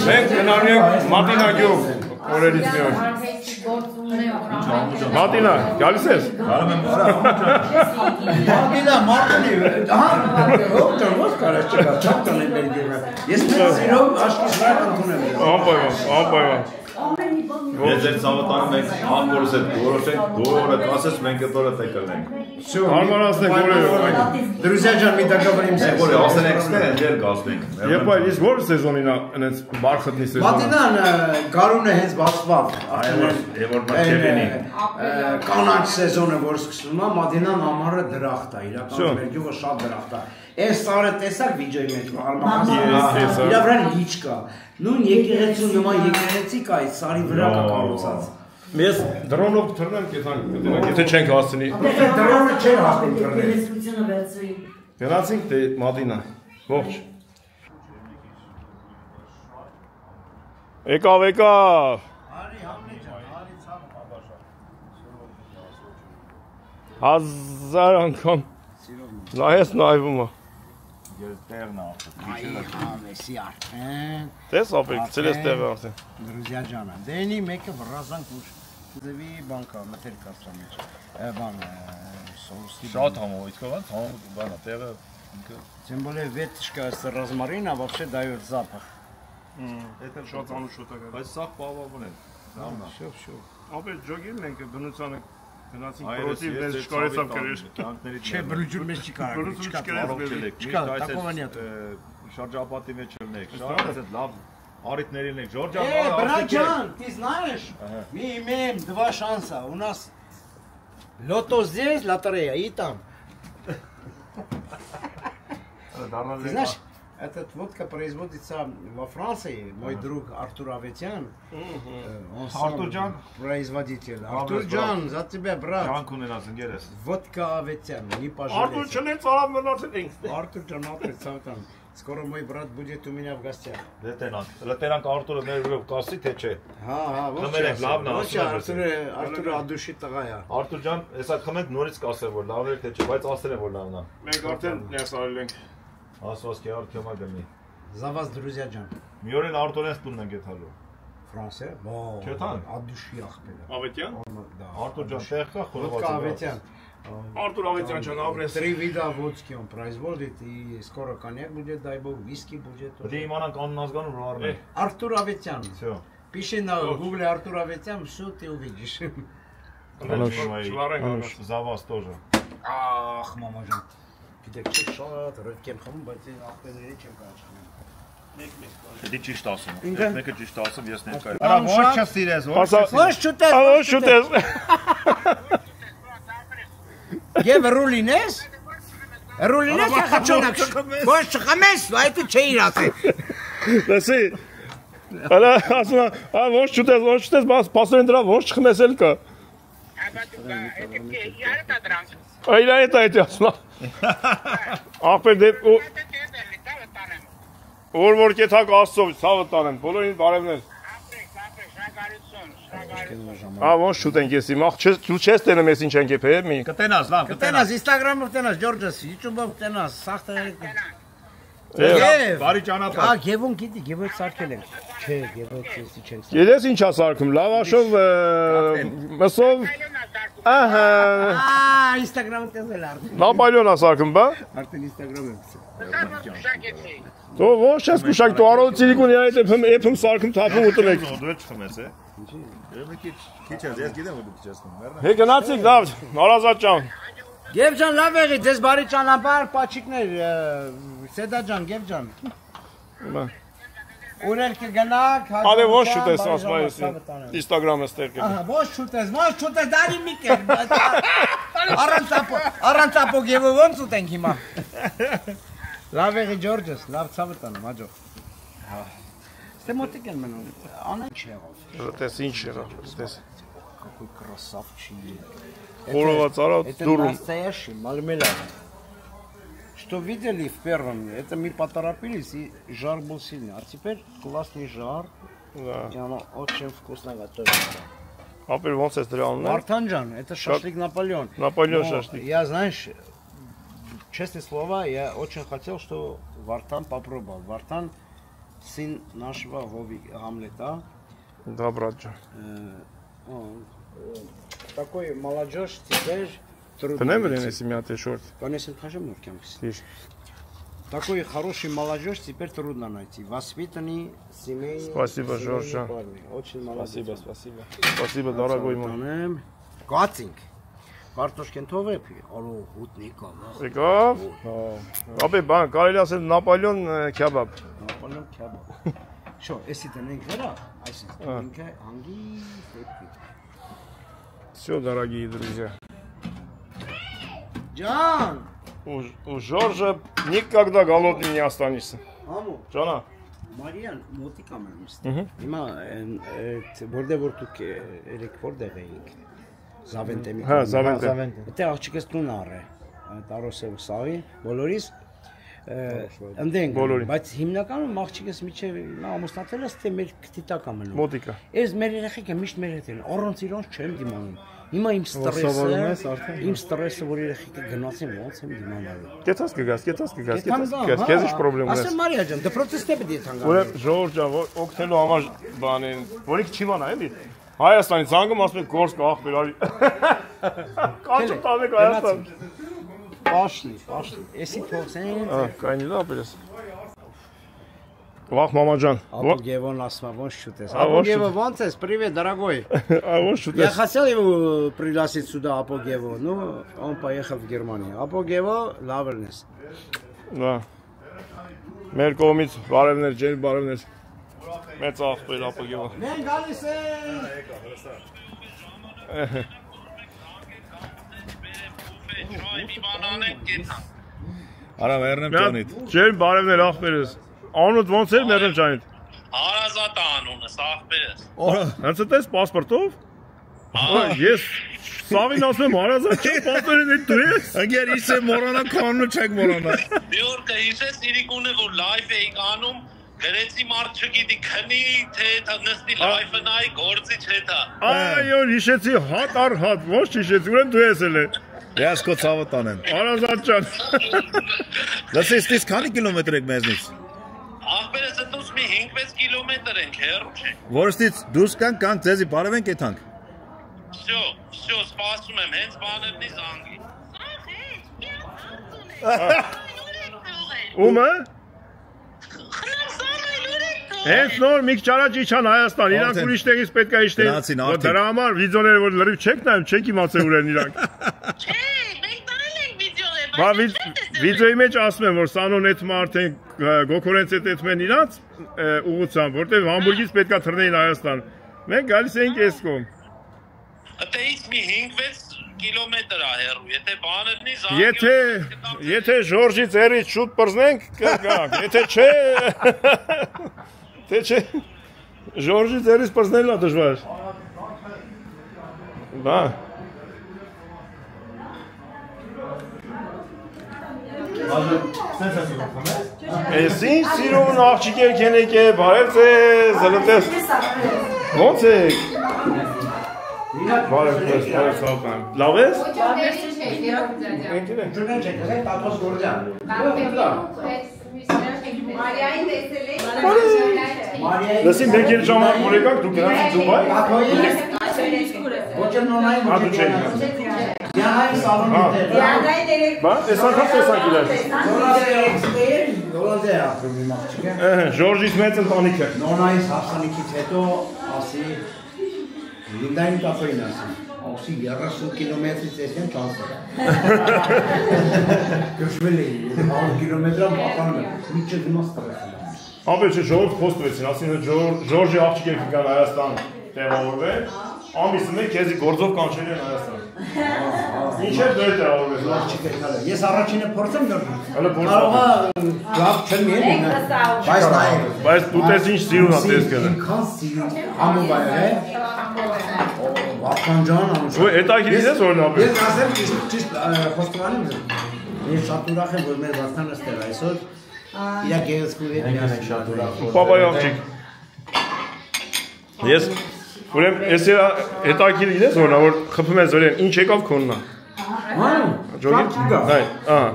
Մենք գնալու ենք Մատինա գյուղ, օրերից մի օր։ Մատինա, գալիս ես։ Գալում եմ, արա, Մատինա, Մարտինի, հա, ո՞վ ո՞ց կարես չկա, չափ տանեմ մեր գյուղը։ Ես մեծ սիրով աշկիս վրա կընդունեմ։ Անպայման։ Ես ձեր ծավոտանում ենք անգորս հետ որոշենք, դու օրը կասես, մենք այդ օրը տեկլնենք։ Հարմարացնենք օրերը։ Դրուզիա ջան, մի դակավրիմ սեզ։ Որը ասեն եք ստե, ջեր կասնենք։ Եվ այլ, իսկ որ սեզոնին է այնց բարխտնի սեզոնը։ Մատինան գարունը հենց բացվավ։ Որ մատչևինի։ Կանաչ սեզոնը, որ սկսվում է, Մատինան ամառը դրախտ է, իրական մեր գյուղը շատ դրախտ է։ Այս տարը տեսակ վիդեոյի մեջ իրա վրա լիճ կա։ Նույն եկեղեցու նման եկեղեցի կա, այդ սարի վրա կա կառուցած։ Ես դրոնով թռնեմ կետանք, եթե չենք հասցնի։ Դրոնը չէր հասնում թռնել։ Գեղեցկությունը վերցրի։ Գնացինք դե Մատինա։ Ողջ։ Եկավ։ Արի համնի ջան, արի ցավ բաբաշա։ 1000 անգամ։ Նայես նայվում է։ Ես տեղն է Այ համեսի արդեն։ Տես ապեք, ցելես տեղը արդեն։ Դրուզիա ջանը։ Դենի մեկը վրազանք ուր ձևի բանկա մտեր կասրա մեջ։ Բան սոսի։ Շատ համով, իսկ ոնց բանա տեղը ինքը Тем более веточка с розмарина вообще дает запах. Это շատ անուշ շոտ է։ բայց սա բավական է։ Լավն է։ Всё. Ապետ ջոգին ենք բնությանը գնացինք Այրես, պրոտին ես մեզ այդ շկարեցավ ցավի կրես։ տանկների Չէ, բլուջուր մեջ չի կարող։ Բլուջուր Չկա, такого нет. Շրջապատի մեջ չլնեք, շատ այդ լավ արիտներին եք, Ժորջան, Братан, ты знаешь, мы имеем 2 шанса. У нас лото здесь, лотерея и там. Ты знаешь, этот водка производится во Франции, мой друг Артур Аветян, он сам производитель. Артур Джан, за тебя, брат. Ջանք ունենաս ընկերես։ Водка Аветян, не Արտուր пожалейся. չնեց արավ մնացել ենք։ Артур Джан, там. Скоро мой брат будет у меня в гостях. Լետենանք Արտուրը մեր վրա կասի թե չէ։ Հա, ոչ։ Խմել ենք, լավն է, ասում եմ։ Արտուրը ադուշի տղա է։ Արտուր ջան, հեսա խմենք նորից կասել որ լավն է թե չէ, բայց ասել են որ լավն է։ Մենք արդեն ներս արել ենք։ Ասվածքի արտյոմա գնի։ За вас, друзья ջան։ Մի օր էլ Արտուրեն ստունն ենք եթալու։ Ֆրանսիա։ Չէ՞ տան։ Ադուշի ախպերը։ Ավետյան։ Արտուր ջան, տեղ կա Водка խորոված։ Аветян. Արտուր Ավետյան ջան, ապրես։ 3 вида водки он производит, и скоро коньяк будет, дай бог, виски будет. Դե իմանանք անուն ազգանուն որ առնենք։ Артур Аветян. Всё։ Пиши на гугле Артур Аветян, все ты увидишь. Заваз тоже։ Ах, мама ջան։ Գիտեք չէ, շատ ռոք եմ խմում, բայց ախպերների չեմ կարող խմել։ Դե ճիշտ ասում։ Ինքը- Մեկը ճիշտ ասում, ես ներկայ։ Արա, ոչ չսիրես, Ոչ շուտես, Ոչ շուտես։ Եվ ռուլինես։ Ռուլինես խաչոնակ։ Ոչ չխմես, այդ չէ իրացի։ Լսի։ Արա ասում, ոչ շուտես, բաս փաստորեն դրա ոչ չխմես էլ կա։ Այլ այդ ասում։ Ապեր դե որ կեթակ աստծով ցավը տանեմ, բոլորին բարևներ։ Ոչ շուտենք ես իմ, դու չես տենում ես ինչ ենք եփե, մի։ Կտենաս, լավ, Կտենաս, Instagram-ով կտենաս, Ջորջս, YouTube-ով կտենաս, սաղ տղերիկ։ բարի ճանապարհ։ Ա, Գևոն գիտի, Գևոց սարքել ենք։ Չէ, Գևոց էսի չենք սարքել։ Երես ինչ է սարքում, լավաշով, մսով, ահա, Instagram-ով տեսել արդեն։ նապայլոն է սարքում, բա։ Արդեն Instagram-ով։ Դու ոչ ես կուշակ, դու առոտ սիլիկոնի այդ եփում սարքում թափում ուտենք։ Դու էլ չխմես, է։ Ուրեմն քիչ ես, ես գիտեմ որ դու քիչ ես խմում։ Հե գնացիք, լավ, Մարազատ ջան։ Գև ջան, լավ եղի, ձեզ բարի ճանապարհ, պաչիկներ, Սեդա ջան, Գև ջան։ Ուր կգնաք, Ալե ոչ շուտես ասում ես Instagram-ը ստերկել։ Ահա, ոչ շուտես, դարի մի կեր։ Առանց ապո Գևը ոնց ուտենք հիմա։ Լավ եղի Ջորջս, լավ ցավը տանեմ, աջող։ Ստե մոտիկ են մնում, անեն չեղով։ Տես ինչ եղավ, տես։ Какой красавчик. Խորոված արա Это դուրում։ настоящий мармелад. Что видели в первом, это мы поторопились и жар был сильный. А теперь классный жар. Да. И оно очень вкусно готовится. Ապեր ոնց է դրա անունը։ Вартанджан, это шашлык Наполеон. Наполеон Но шашлык. Я, знаешь, честное слово, я очень хотел, что Вартан попробовал. Вартан сын нашего Вови Гамлета. Да, братча։ Такой молодежь теперь трудно. Տնեմ լինես մի հատ է շորտ։ Конечно, скажем, Нуркемс. Ճիշտ։ Такой хороший молодежь теперь трудно найти. Воспитанный, семейный. Спасибо, Жоржа. Очень молодец. Спасибо. Спасибо, дорогой мой։ Գացինք։ Կարտոշկեն թողեպի, օրո հուտնիկա։ Եկավ։ Ապե բան, կարելի ասել Նապոլեոն քեբաբ։ Նապոլեոն քեբաբ։ Շո, էսի տնենք վրա, այսինքն ինքը հանգի ֆեպի։ Всё, дорогие друзья. Ջան, У Жоржа никогда голодным не останешься։ Համո։ Ջանա։ Մարիան մոտիկա մերմստի։ Հիմա որտեղ որ դուք երեք որտեղ էիք։ Զավենտեմի։ Հա, Զավենտեմ։ Դե աղջիկս տուն առե։ Տարոսը սավի, բոլորիս ընդենք, բայց հիմնականում աղջիկս միջև նա ամուսնացել է, թե մեր քթիտակա մնում։ Մոտիկա։ Այս մեր երեխեքը միշտ մեր հետ են, առանց իրանց չեմ դիմանում։ Հիմա իմ ստրեսը, որ երեխեքը գնացին, ոնց եմ դիմանալու։ Կեցած կգաս։ Քեզ ինչ պրոբլեմ ունես։ Ասեմ Մարիա ջան, դե պրոտեստը պետք է թանգարան։ Ուրեմն Ժորժա, օգնելու համար բանին, որիկ չի մանա էլի։ Հայաստանի ցանկում ասում եք գործ կա ախպեր արի։ Կանչ տանեք Հայաստան։ Пошли. Если փոխեն։ Կայնի լավ բերես։ Вах, мама Джан. Апогевон асма, вон шутес. Апогево, вон цес, привет, дорогой. Вон шутес. Я хотел его пригласить сюда, Апогево, но он поехал в Германию. Апогево, лаврнес. Да. Մեր կողմից բարևներ, ջեր բարևներ։ Մեծ ախպեր Ապոգեվո։ Մենք գալիս ենք։ Արա վերնեմ ջանիդ։ Ջեր բարևներ ախպերս։ Անունդ ոնց էր մերեմ ջանիդ։ Հարազատ անունս ախպերս։ Հենց էս պասպորտով։ Ես Սավին ասում եմ հարազատ չի պատերին այդ դու ես։ Անգեր իսե մորանա կանունը չեք մորանա։ Դյուր կհիշես իրիկունը որ լայվ էիք անում, գրեցի մարդ չգիտի քնի թե նստի լայվը նայի գործի չետա։ Այո, հիշեցի հատ առ հատ, ոչ հիշեցի, ուրեմն դու ես էլ։ Ես քո ցավը տանեմ։ Հարազատ ջան։ Լսես, դες քանի կիլոմետր եք մեզնից։ Ախպերս դուս մի 5-6 կիլոմետր ենք հեռու չէ։ Որստից դուրս կան ձեզի բարևենք եթանք։ Всё, սպասում եմ, հենց բաներնի զանգի։ Ո՞ւմը։ Հենց նոր մի քիչ առաջ իջան Հայաստան, իրանք ուրիշ տեղից պետք է իջնեն։ Դրա համար վիդեոները որ լրիվ չեք նայում, չեք իմացել ուր են իրանք։ Չէ, մենք տանել ենք վիդեոներ, բայց վիդեոյի մեջ ասում եմ, որ Սանոն հետմա արդեն Գոքորենց հետ հետմեն իրանց ուղղությամբ, որտեղ Համբուրգից պետք է թռնեին Հայաստան։ Մենք գալիս էինք այս կողմ։ Այդից մի 5-6 կիլոմետր է հեռու, եթե բաներնի զանգի։ Եթե Ժորժի ծերից շուտ պրզնենք, կգանք, եթե չէ, թե չէ, Ժորժի ծերից պրզնելն է դժվար։ Բա։ Ես ինչ սիրուն աղջիկեր կենեք է, բարև ձեզ, զլտես, ոնց եք։ Բարև ձեզ, բարև սաղկան, լավ ես։ Լսին մենք էլ ժամանակ որ եկանք, դուք գնացիք Դուբայ։ Ոչ նոնային ոչ Յանայի սալոնի դեր։ Բա, այս անգամ տեսանք իրար։ Դոլանձե ապրում իմ աղջիկը։ Ժորժից մեծ ընտանիք է։ Նոնայից հասանիքից հետո ասի Լինդային կապեին ասի։ Ասի 30 կիլոմետրից էսեն չանցել։ Գշվել էի 100 կիլոմետրը բախանում եմ։ Միջը գնաց տղեկան։ Ապա չէ ժողով խոստվեցին, ասին Ժորժի աղջիկեր կգան Հայաստան տեղավորվել։ ամիսը մեկ քեզի գործով կանչել են Հայաստան։ Ինչ է դու դա ավորես։ Ես առաջինը փորձեմ նոր։ Հələ փորձ։ Կարողա լավ չեմ ելնի։ Բայց նայ։ Բայց դու տես ինչ սիրուն ա տես գնա։ Ինքան սիրուն ամոբայ է։ Վախան ջան ամուշ։ Ու հետաքրքիր է որ լավ է։ Ես ասեմ ճիշտ խոստովանում եմ։ Ես շատ ուրախ եմ որ մեր Վարդանը ստեղ այսօր իր գեղեցկու հետ միասին շատ ուրախ։ Պապայ աղջիկ։ Ես ուրեմն ես հետաքրքիր ես որ խփում ես օրեն ինչ եկավ քոննա։ Ջոգի։ Այ, ահա։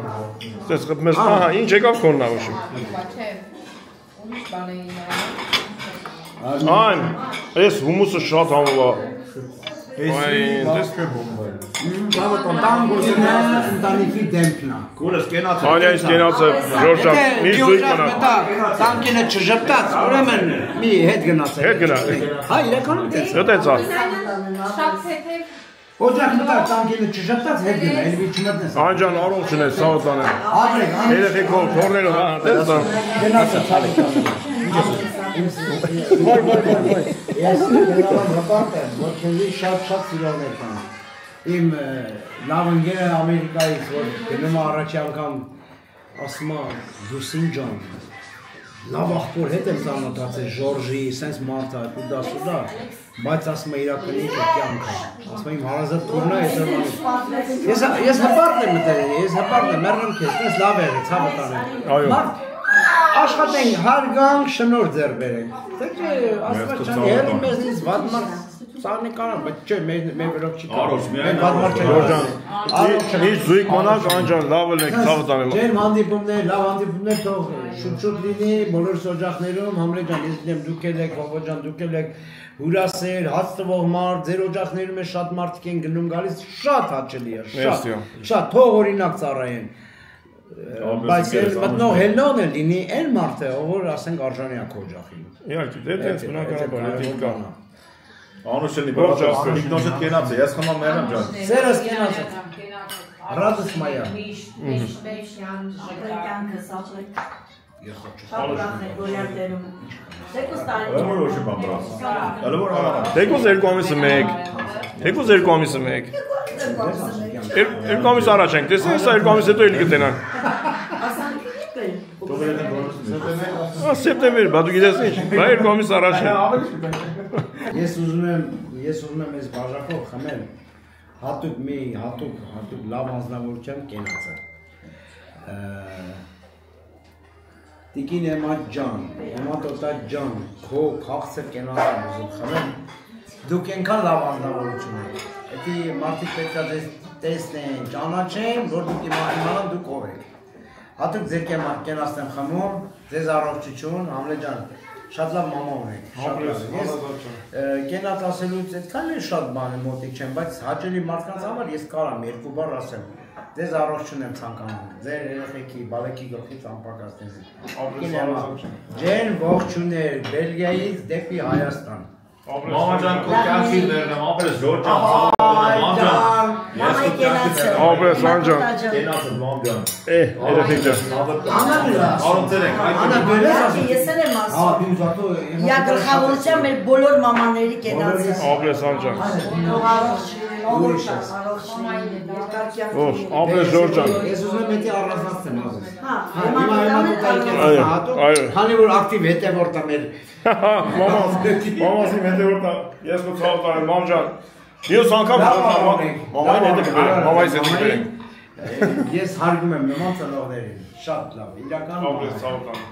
Ստես խփում ես, ահա, ինչ եկավ քոննա ոչի։ Այն, ես հումուսը շատ համով է։ Այ, դες Բավը տան գործինը ընտանիքի դեմքն է։ Կուրս կենացը։ Անյայից կենացը Ժորժան, մի զույգ մնա։ Տանկինը չժպտաց, ուրեմն մի հետ գնաց։ Հետ գնա։ Հա, իրականում տես։ Դա տես։ Շատ թեթև Օջակ մտա տանկինը չժպտաց, հետ գնա, ելվի չմտնես։ Անջան առողջ ունես, սաղ տանը։ Ադրեք, Երեխեքով, թորներով, հա, տես տան։ գնացը ցալիկ։ Ոյ։ Ես գնալամ ռպարտ եմ, որ քեզի շատ սիրողներ կան։ Իմ լավ ընկերը Ամերիկայից, որ գնում առաջի անգամ ասում է Լուսին ջան, լավ աղբոր հետ եմ ծանոթացել Ժորժի, սենց մարդա, ու դա, բայց ասում է իրա կնի կյանք է, ասում է իմ հարազատ քուրնա ես հպարտ եմ մտել, մեռնեմ քեզ, տես լավ եղի, ցավը տանեմ։ Աշխատենք, հարգանք, շնոր ձեռ բերենք։ Ասված չան, հեռի մեզնից վատ մարդ սարնի կարան, բայց չէ, մեր վրոք չի կարան։ Մենք վատ մարդ չեն Ժորժան, ինչ զույգ մնաք, անջան, լավ ելեք, ցավը տանեմ։ Ջերմ հանդիպումներ, լավ հանդիպումներ թող շուտ լինի, բոլոր օջախներում, Համլետ ջան, ես դեմ դուք եք, Հովո ջան, դուք եք հյուրասեր, հաց տվող մարդ, ձեր օջախներում է շատ մարդիկ են գնում գալիս, շատ հաճելի է, շատ, թող օրինակ ծառայեն։ Բայց մտնող հելնողն է լինի այն մարդը, որ ասենք արժանի է քո օջախին։ Իհարկե, դե տենց բնականաբար դիտիկ կա։ Անուշելի բարձր, ինքնոսդ կենացը, ես խմամ մերեմ ջան։ Սերս կենացը։ Ռադս մայա։ Թեկուզ 2 ամիսը մեկ։ Երկու ամիս առաջ ենք, տեսնես, սա 2 ամիս հետո էլ կտենան։ Սեպտեմբեր, բա դու գիտես ինչ, բա 2 ամիս առաջ են։ Ես ուզում եմ ես բաժակով խմել հատուկ լավ անձնավորության կենացը։ Տիկին Էմատ ջան, Էմատոտատ ջան, քո քաղցր կենացը ուզում խմել, դուք ենքան լավ անձնավորություն եք։ Էդի մարդիկ պետք է ձեզ տեսնեն, ճանաչեն, որ դուք իմանան դուք ով եք։ Հատուկ ձեր կենացն եմ խմում, ձեզ առողջություն, Համլետ ջան, շատ լավ մամա ունեք։ Ես կենաց ասելուց այդքան էլ շատ բան մոտիկ չեմ, բայց հաճելի մարդկանց համար ես կարամ 2 բառ ասեմ։ Ձեզ առողջություն եմ ցանկանում, ձեր երեխեքի, բալեքի գլխից անպակասնելի։ Ջեն ողջուներ Բելգիայից դեպի Հայաստան։ Մամա ջան, քո կյանքի ներնեմ, ապրես Ժորժան, ապրես Անջան։ կենացը մամ ջան։ Երեխեք ջան։ Արոնցեր ենք, Ես էլ եմ ասում։ Յա գլխավորության մեր բոլոր մամաների կենացը։ Ապրես Անջան։ Առողջ ապրես Ժորժան։ Ես ուզում եմ էդի առանձնացնեմ ասես։ Այո։ Քանի որ ակտիվ հետևորդ է մեր Մամասի հետևորդը, ես քո ցավ տանեմ, մամ ջան։ Ես անգամ մամային հետը կբերեմ, մամայիս հետը կբերեմ։ Ես հարգում եմ նման ծնողներին, շատ լավ, իրական ապրես ցավ տանեմ։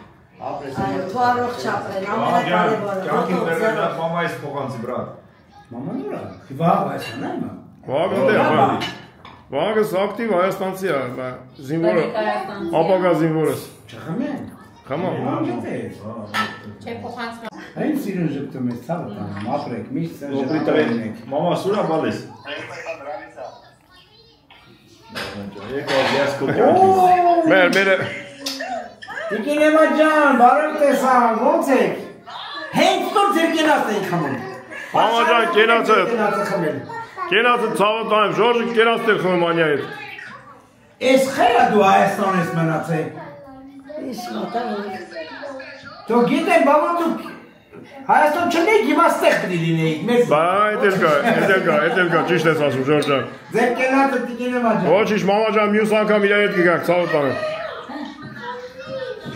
Թու առողջ ապրեն, ամենակարևորը։ կյանքի ներնեմ, մամայիս փողանցի բրատ։ Մաման ուրա, վաղ Հայաստան եմ։ Վաղս ակտիվ Հայաստանցի է, զինվորը, ապագա զինվորս։ Չխմենք։ Խմամ։ Չէ փոխանցում։ Այն սիրուն ժպտում ես ցավը տանում, ապրեք, միշտ սենժետավենք։ Մամա սուրա բալես։ Եկավ ես քո կյանքի։ Մերը Տիկին Էմատ ջան, բարև տեսան, ո՞նց եք։ Հենց որ ձեր կենացը եք խմում։ Մամա ջան, կենացը խմել։ Կենացը ցավը տանեմ, Ժորժը կենացը դեր խմում անյա հետ։ Էս խելա դու Հայաստան ես մնացել։ Դու գիտեն, բավա դու Հայաստան չնեիք, հիմա ստեղ պիտի լինեիք, մեզ։ Բա, էդ էլ կա, ճիշտ ես ասում, Ժորժ ջան։ Ձեր կենացը տիկինը ջան։ Ոչինչ, մամա ջան, մյուս անգամ իր հետ կգանք, ցավը տանեմ։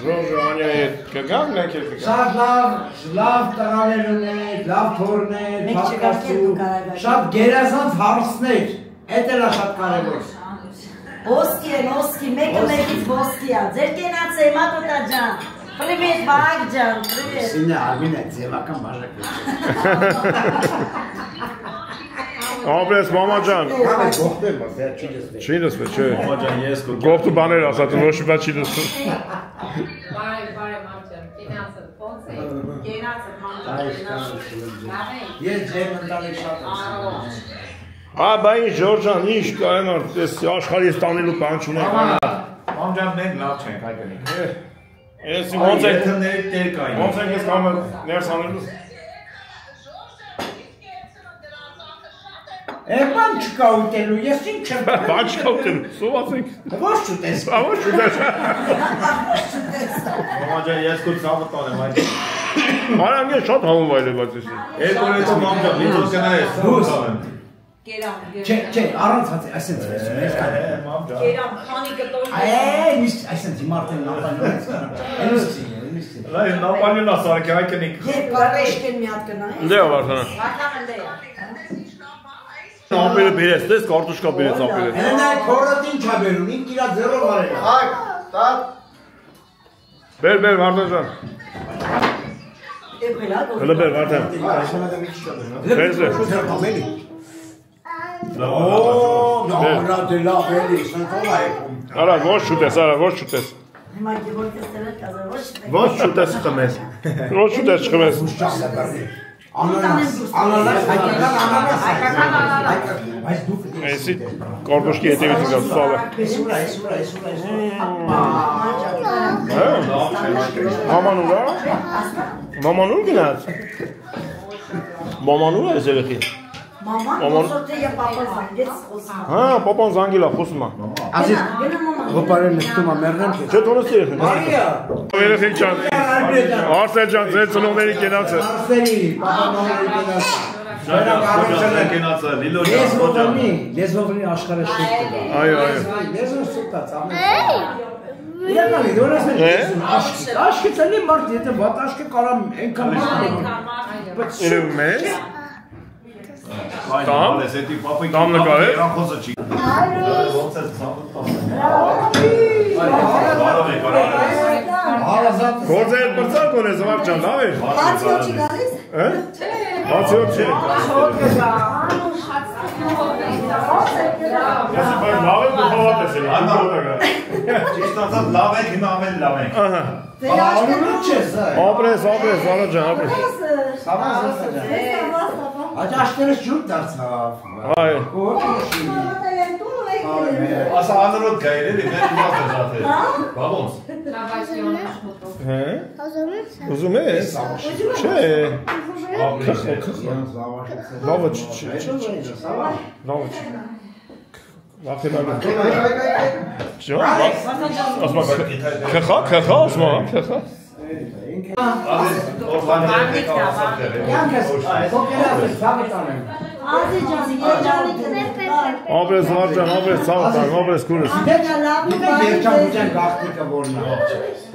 Ժորժը Անյայի հետ կգանք, մենք էլ կգանք։ Շատ լավ տղաներ ունեք, լավ թորներ, փաստացու, շատ գերազանց հարցներ, էդ էլ է շատ կարևոր։ Ոսկի են, ոսկի, մեկը մեկից ոսկի է, ձեր կենացը հիմա տոտա ջան, պրիվետ բաղ ջան, պրիվետ։ Սինը արմին է, ձևական բաժակ է։ Ապրես, մամա ջան։ Գողտել բա, դեռ չի լսվել։ Չի լսվել, չէ։ Մամա ջան, ես Գողտու բաներ ասած, ոչ մի բան չի լսվում։ Բարև մամջան, կենացը ո՞նց է։ Կենացը Ես ձեր ընտանիք շատ եմ։ Հա, բա ինչ Ժորժ ջան, ինչ կա այն այս աշխարհի ստանելու բան չունենք։ Մամ ջան, մենք լավ չենք, հայկնիկ։ Ես ոնց է Տեր կային։ ոնց ես կամ ներս անելու։ Բան չկա ուտելու, ես ինչ չեմ։ Բան չկա ուտելու, սովածենք։ Ոչ չուտես։ Ոչ չուտես։ Մամա ջան, ես քո ցավը տանեմ այդ։ Մարան ես շատ համովայել եմ այդպես։ Այդ օրից մամ ջան, ինձ կնայես, ցավը տանեմ։ Չէ, առանց հացի, այսենց ես մամ ջան։ Կերամ, քանի կտոր։ այսենց հիմա արդեն նապալյոն ես կանամ։ Էլիսի։ Լայ նապալյոն ասարքի հայկնիկ։ Երբ կարեշկեն մի հատ կնայես։ Դե վարդանա։ Ապերը բերես, դες կարտոշկա բերեց ապերը։ Հենա քորոտ ինչ ա բերում, ինք իրա ձեռով արել։ Հայ, տակ։ Բեր Վարդան ջան։ Հələ բեր Վարդան։ Բերս։ Նորա դե լավ էլի, սնտով է եկում։ Արա, ոչ շուտես, Հիմա գևորգես տերը կազը, ոչ շտեք։ Ոչ շուտես խմես։ Ոչ շուտես չխմես։ Անանաս, հայկական բայց դուք Էսի կարտոշկի հետևից գա սալը։ Մամանուրա։ Մամանուր գնաց։ Մամանուր է երեխի։ Մաման, ոսոտը և պապան զանգեց խոսում։ Հա, պապան զանգել է խոսում է։ Ազիզ, հոպարել նստում է մերնեմ թե։ Չէ, թոնս երեխին։ Մարիա։ Երեխին ջան։ Արսեն ջան, ձեր ծնողների կենացը։ Արսերի, պապանոների կենացը։ Ես ովնի աշխարհը շուտ կգա։ Այո։ Ես սուտած ամեն։ Իրականի դուրս է աշխի ցելի մարդ եթե վատ աշխի կարամ այնքան Իրու մեզ։ Տամ, էսի պապիկ։ Տամ նկարել։ Խոսը չի։ Ոնց է ցավը տանը։ Գործը հետ բրծակ ունես, Վարդ ջան, լավ է։ Բացի ոչի գալիս։ Հա? Բացի ոչի։ Ես բայց լավ է դու հավատ ես էլի։ Ճիշտ ասած լավ եք, հիմա ավելի լավ եք։ Ահա։ Ապրես, Վարդ ջան, ապրես։ Աջաշները շուտ դարձավ։ Այո։ Ասա անորոտ գայր էլի, մեր ուզած է զաթե։ Բաբոնց։ Հե։ Ուզում ես։ Չէ։ Լավը չի։ Լավը չի։ Լավը լավը։ Չէ։ Ասма քխա, ասма, քխա։ Ապրես Վարդ ջան, ապրես ցավը տան, ապրես քուրս։ Երջանկության գաղտնիքը որն է։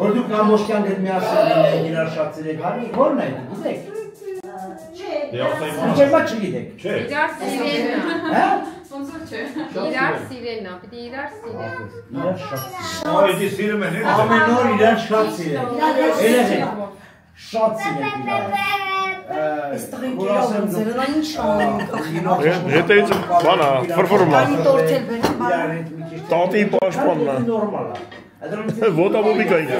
Որ դուք ամոշկյան գտ միասին լինեք, իրար շատ սիրեք, հարի, որն է, գիտեք։ Իջերմա չգիտեք։ Իրար սիրելն է։ Հա? Ոնց որ չէ։ Իրար սիրելն է, պիտի իրար սիրել։ Իրար շատ սիրեք։ Այդի սիրում են, Ամեն օր իրար շատ սիրեք։ Երեխեք, շատ սիրեք իրար։ Այս տղին կերով ձերնա ինչ անում։ Հետեից բանա, ֆրֆրում է։ Տորթել բերում, Տատի պաշտպանն է։ Նորմալ է։ Ոտաբոբիկ է ինքը։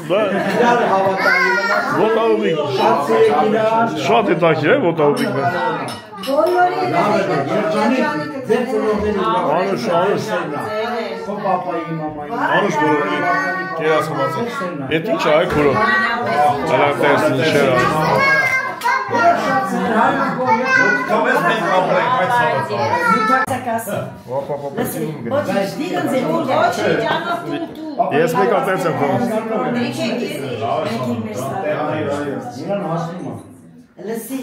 Իրար հավատալի մնաց։ Ոտաբոբիկ։ Շատ սիրեք իրար։ Շատ է տակի է ոտաբոբիկը։ Լավ է, երջանիկ, ձեր ծնողների Անուշ։ Քո պապայի, մամայի։ Անուշ բոլորի կերաս համացը։ Ետ ինչ այ քուրո։ Ալան տես ինչեր ա։ Կամես մենք ապրենք այդ Ես մեկ ատենց եմ խոմ։ Իրան հասնում է։ Լսի,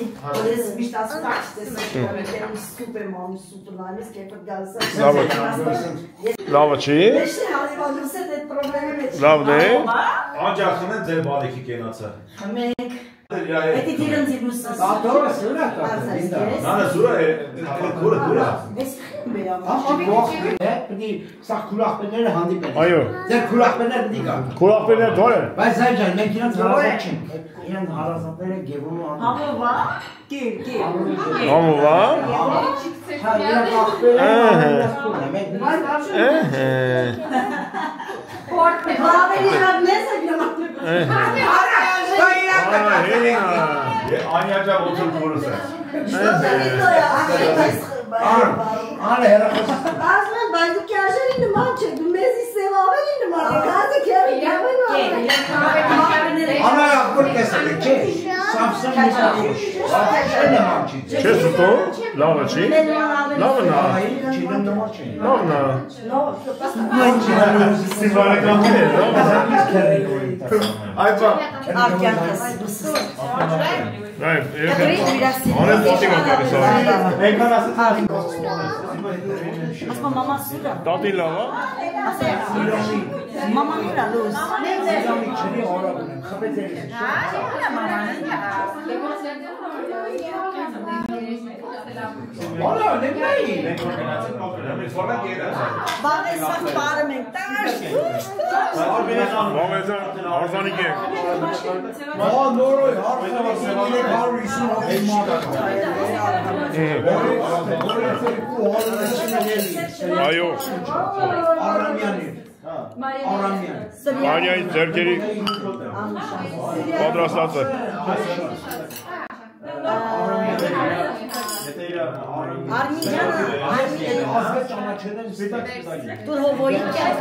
ես միշտ ասում եմ, ես սուպեր մամի սուպեր նայես, կեպը գալիս։ Լավը չի։ Ես հարևանուս հետ այդ պրոբլեմը մեջ։ Լավն է։ Անջախն է ձեր բալիքի կենացը։ Մենք Պետք է դիրան զիրուսը։ Դատորը սուրա կա։ Նանը սուրա է, քուրը դուրա։ Ես խմբ եմ։ Պետք է սա քուրախպեները հանդիպեն։ Այո։ Ձեր քուրախպեները պետք է գան։ Քուրախպեները դոր են։ Բայց այ ջան, մենք իրանց հարազատ չենք։ Իրանց հարազատները գևում ու անում։ Համովա։ Կիր։ Համովա։ Հա, իրանց ախպերը։ Բավելի ռադնես է գնամ։ Անյաջա ոցում քուրս է։ Անը հեռախոսը։ Ասում եմ, բայց դու կյաշերի նման չէ, դու մեզի սևավելի նման է, գազը կյարի գավեն Անը ախպոր կեսել է, չէ, սամսն նման չի։ Չէ սուտո, լավը չի։ Լավը նա։ Լավն է։ Սիվարականներ է, Այպա։ Արկյանքս։ Այ, անեն տատի մատարի սարի։ Ասմա մամա սուրա։ Տատի լավ է։ Մաման ուրա լուս։ Ալա, նեմնայի։ Բաղ է սաղ պարը մենք տաշ։ Բաղեզան, արզանիկ ենք։ նորոյ, Այո։ Մարիայի ձերքերի պատրաստած է։ Արմիջանը, դուր հովոյի կյակ։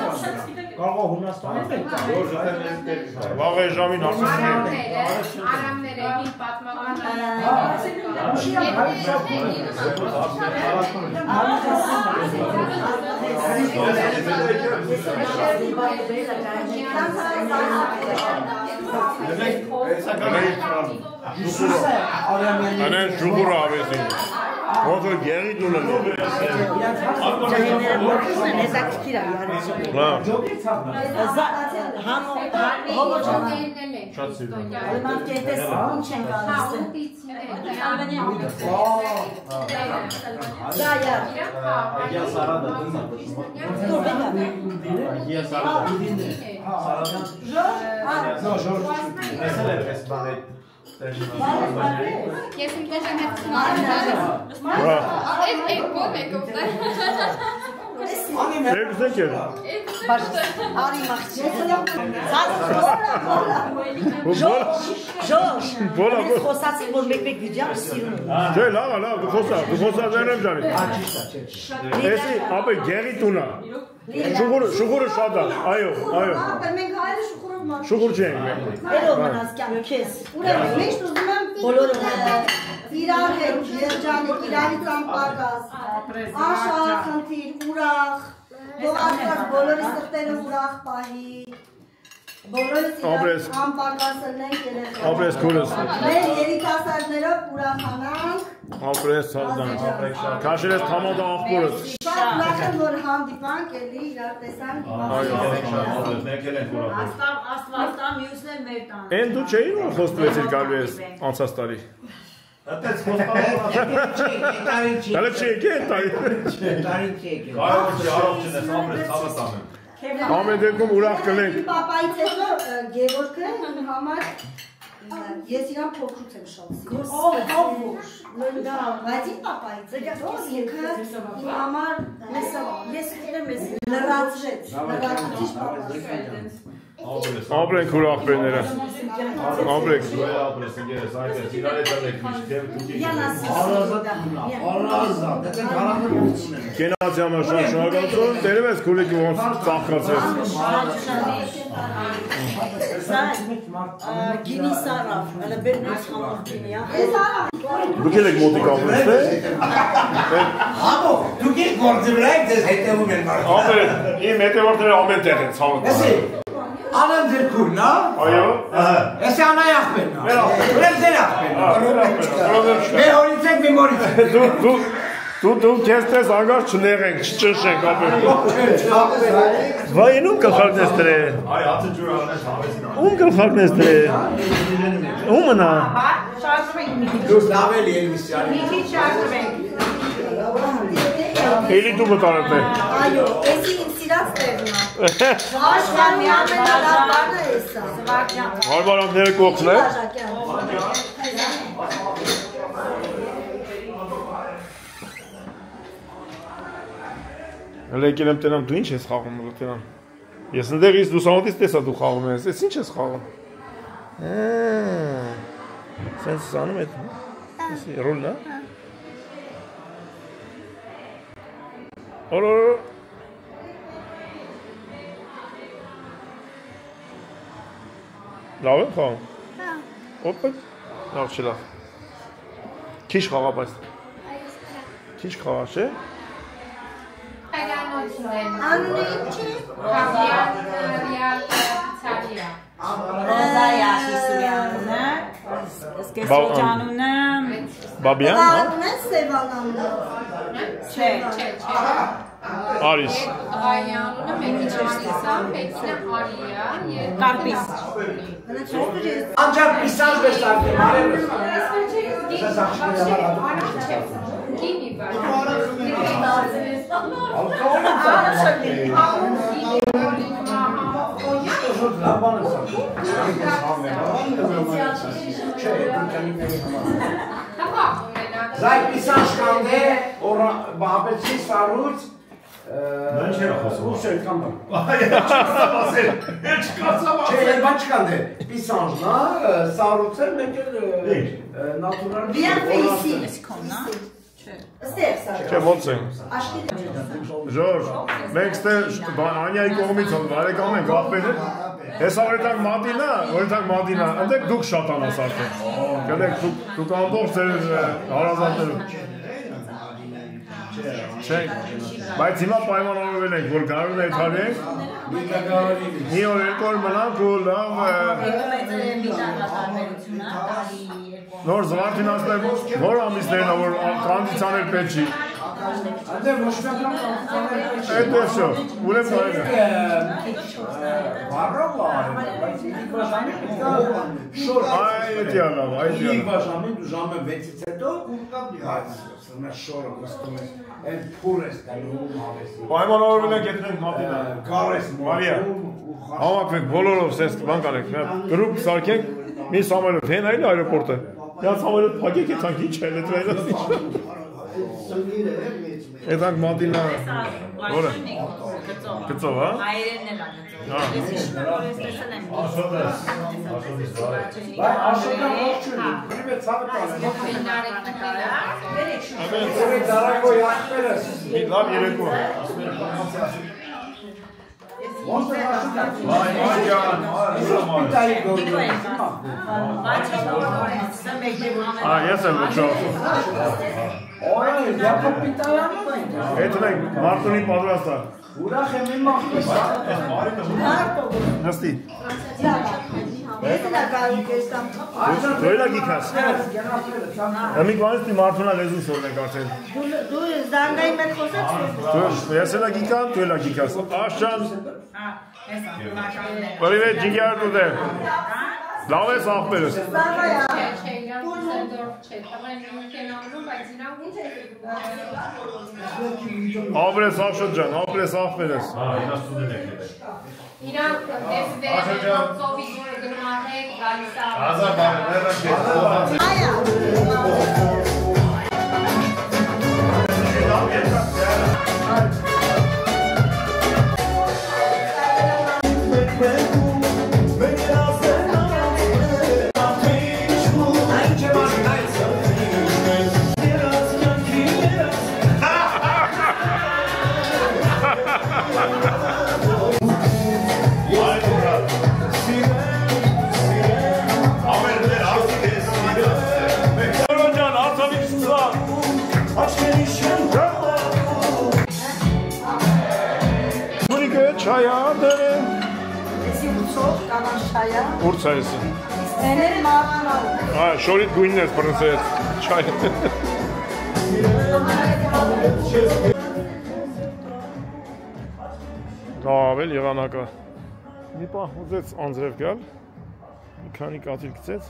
Կարող Հունաստանից է։ Վաղ է ժամին ասում է։ Արամները հին պատմական Անեն ժուղուրը ավեսին։ Ոնց որ գերի դունը։ Շատ սիրում։ Ես իմ դեժան հետ սմարդարը Ձեկ էր։ Արի մաղջի։ Ժոշ, ես խոսացի, որ մեկ-մեկ վիդյամ սիրում։ Չէ, լավ, դու խոսած են եմ ճանի։ Էսի, ապե գերի տունա։ Շուղուրը շատ է, այո։ Մենք հայրը շուղուրով մաղջի։ Շուղուր չենք մենք։ Երով մնաս կյանք քեզ։ Ուրեմն միշտ ուզում եմ բոլորը իրար հետ երջանիկ, իրարից անպակաս, անշահախնդիր, ուրախ, թող Աստված բոլորի սրտերը ուրախ պահի, բոլորս իրար անպակաս ըլնենք երեխեք։ Ապրես քուրս։ Մեր երիտասարդներով ուրախանանք։ Ապրես սազդանք։ Քաշերես թամադա աղբորս։ Շատ ուրախ եմ, որ հանդիպանք, էլի իրար տեսանք։ Աստված մյուսն էլ մեր տան։ Են դու չէի որ խոստվեցիր գալու ես անցած տարի։ Այդպես խոստալու Դալը չի եկել տարի։ Կարող չի առողջն ես ամրես ցավը տանեմ։ Ամեն դեպքում ուրախ կլենք։ Պապայից հետո Գևորգը իմ համար ես իրան փոքրուց եմ շատ սիրում։ Բայց իմ պապայից հետո ինքը իմ համար ես ուտեմ ես լրացրեց Ապրենք ուր աղբերները։ Ապրենք։ Ապրես ինգերես այդպես իրար հետ ալեք միշտ Կենաց համար շատ շնորհակալություն, տերև ես քուլիկի ոնց ծաղկացեց։ Գինի սարավ, հələ բերնից համար գինի, Դուք եք մոտիկ ապրես, թե։ Հատո, դուք եք գործի վրա եք ձեզ հետևում են մարդը։ Ապեր, իմ հետևորդները ամեն տեղ են ցավը։ Անեն ձեր քուրն, հա։ Այո։ Էսի անայ ախպերն է։ Ուրեմն ձեր ախպերն է։ Մեր հորից եք, մի մորից եք։ Դու քեզ տես անգար չներենք, չճնշենք ապեր։ Վայ ում գլխարկն ես դրել։ Այ հացը ջուր անես հավեսին։ Ում գլխարկն ես դրել։ Ումն է։ Շարժում ենք մի քիչ։ Դու լավելի Էլվիսյանի։ Մի քիչ շարժում ենք։ Էլի դու մտարդ է։ Այո, էսի ինձ սիրած տեղն է։ Աշխարհի ամենալավը էսա։ Հարբարանները կողքն է։ Հələ եկել եմ տենամ, դու ինչ ես խաղում տենամ։ Ես ընդեղից լուսամուտից տեսա դու խաղում ես, ես ինչ ես խաղում։ Սենց սանում էդ, ռոլն է։ Օրոր։ Լավ եմ խաղում։ Ոպը, լավ չի լավ։ Քիչ խաղա բայց։ Քիչ խաղա չէ։ Անունը ինչ է։ Ռոզայա Խիսուրյանն է, Սկեսոջանունը, Բաբյան, հա։ Անունը Սևանանն է։ Չէ։ Արիս։ Ղայանունը մեկի չերսիսա, մեկինը Արիա, Կարպիս։ Անջան պիսանջ բես արկեմ, արևս։ Գիմի բար։ Զայ պիսանջ կանդ է, բահապեցի սարուց, Նույն չէր խոսում։ Ուս էր կամ բան։ Չկացավ։ Չէ, երբ բան չկանդե, պիսանջն է, սարուց էր, մեկ էլ նատուրալ։ Բիան ֆեյսի։ Չէ, ոնց է։ Ժորժ, մենք ստե Անյայի կողմից բարեկամ ենք աղբերը։ Հեսա օրինակ Մադինա, ընդեք դուք շատանաս արդեն։ Գնեք դուք ամբողջ ձեր հարազատներում։ Չէ, բայց հիմա պայմանավորվել ենք, որ գարուն է թարենք, մի օր երկու օր մնանք ու լավ նոր զվարդին ասներ, որ ամիսներն է, որ կանդիցաներ պետ չի։ Անդեր ոչ մեկան կանդիցաներ պետ չի։ Էդ է շո, ուրեմ բարել է։ Բարով արել, բայց իլիկ բաժամին պետք է շոր։ Այ էդի ալավ, իլիկ բաժամին դու ժամը 6-ից հետո, շորը կստում ես, են պուր ես տալում հավեսի։ Պայմանավորվել ենք ետնենք մատինա։ Կարես Մարիա, համակվենք բոլորով սենց բան կանենք, գրուպ սարքենք, մի սամոլոտ, հեն այլ այրոպորտը։ Միած սամոլոտ փակեք եթանք ինչ է, լետրայլաս ինչ։ Եթանք մատինա, որը։ Գծով, հա։ Հայերենն էլ անգծով։ Ես շնորհ ես տեսել եմ։ Աշոտը ողջույն, գրիվե ցավը տալեմ։ Ներեք դարագո յախպերս։ Մի լավ երեկո։ Ոնց է աշոտը։ Վայ ջան, Պիտայի գորգո։ Ես եմ վճով։ Օրը, յապը պիտայանով են։ Էդն ենք մարդունի պատրաստա։ Ուրախ եմ իմ աղբես։ Նստի։ Ես էլ ակարում կեստամ։ Դու էլա գիքաս։ Ամիկ բանից դի մարդունա լեզուն սորնենք արդեն։ Դու զանգայի մեր խոսած։ Ես էլա գիկան, դու էլա գիկաս։ Աշան։ Պրիվետ ջիգյար դու դե։ Լավ ես աղբերս։ Աբրես աշոտ ջան, աբրես աղբերս։ Իրանք դեսվերեն ծովի դուրը գնումարեք, գալիս աղ։ Ազար բարը, ներակ Չայա։ Ուր ցայսը։ Էներ մամանա։ Շորիտ գույնն ես բռնցել չայ։ Ավել եղանակա։ Մի պահ ուզեց անձրև գալ։ Մի քանի կաթիլ գցեց։